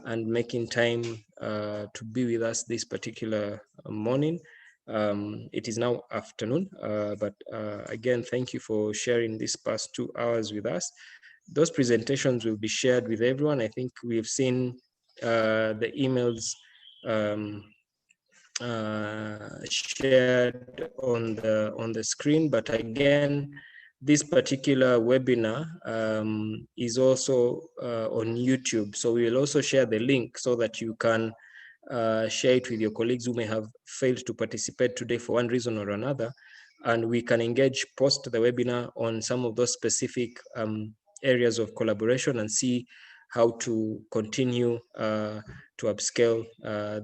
Speaker 1: and making time to be with us this particular morning. It is now afternoon, but again, thank you for sharing this past 2 hours with us. Those presentations will be shared with everyone. I think we've seen the emails shared on the screen, but again, this particular webinar is also on YouTube. So we will also share the link so that you can share it with your colleagues who may have failed to participate today for one reason or another. And we can engage post the webinar on some of those specific areas of collaboration and see how to continue to upscale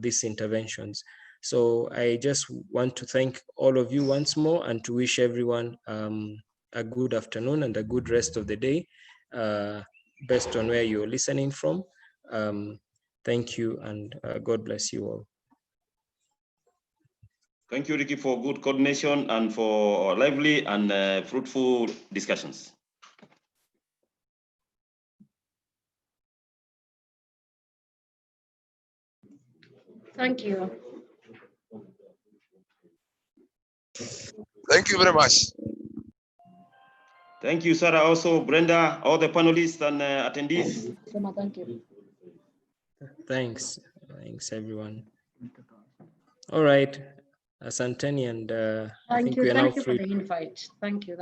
Speaker 1: these interventions. So I just want to thank all of you once more and to wish everyone a good afternoon and a good rest of the day, based on where you're listening from. Thank you, and God bless you all.
Speaker 5: Thank you, Ricky, for good coordination and for lively and fruitful discussions.
Speaker 6: Thank you.
Speaker 4: Thank you very much.
Speaker 5: Thank you, Sarah, also Brenda, all the panelists and attendees.
Speaker 6: Thank you.
Speaker 1: Thanks everyone. All right, Asanteni, and I think we are now free.
Speaker 6: Thank you for the invite. Thank you.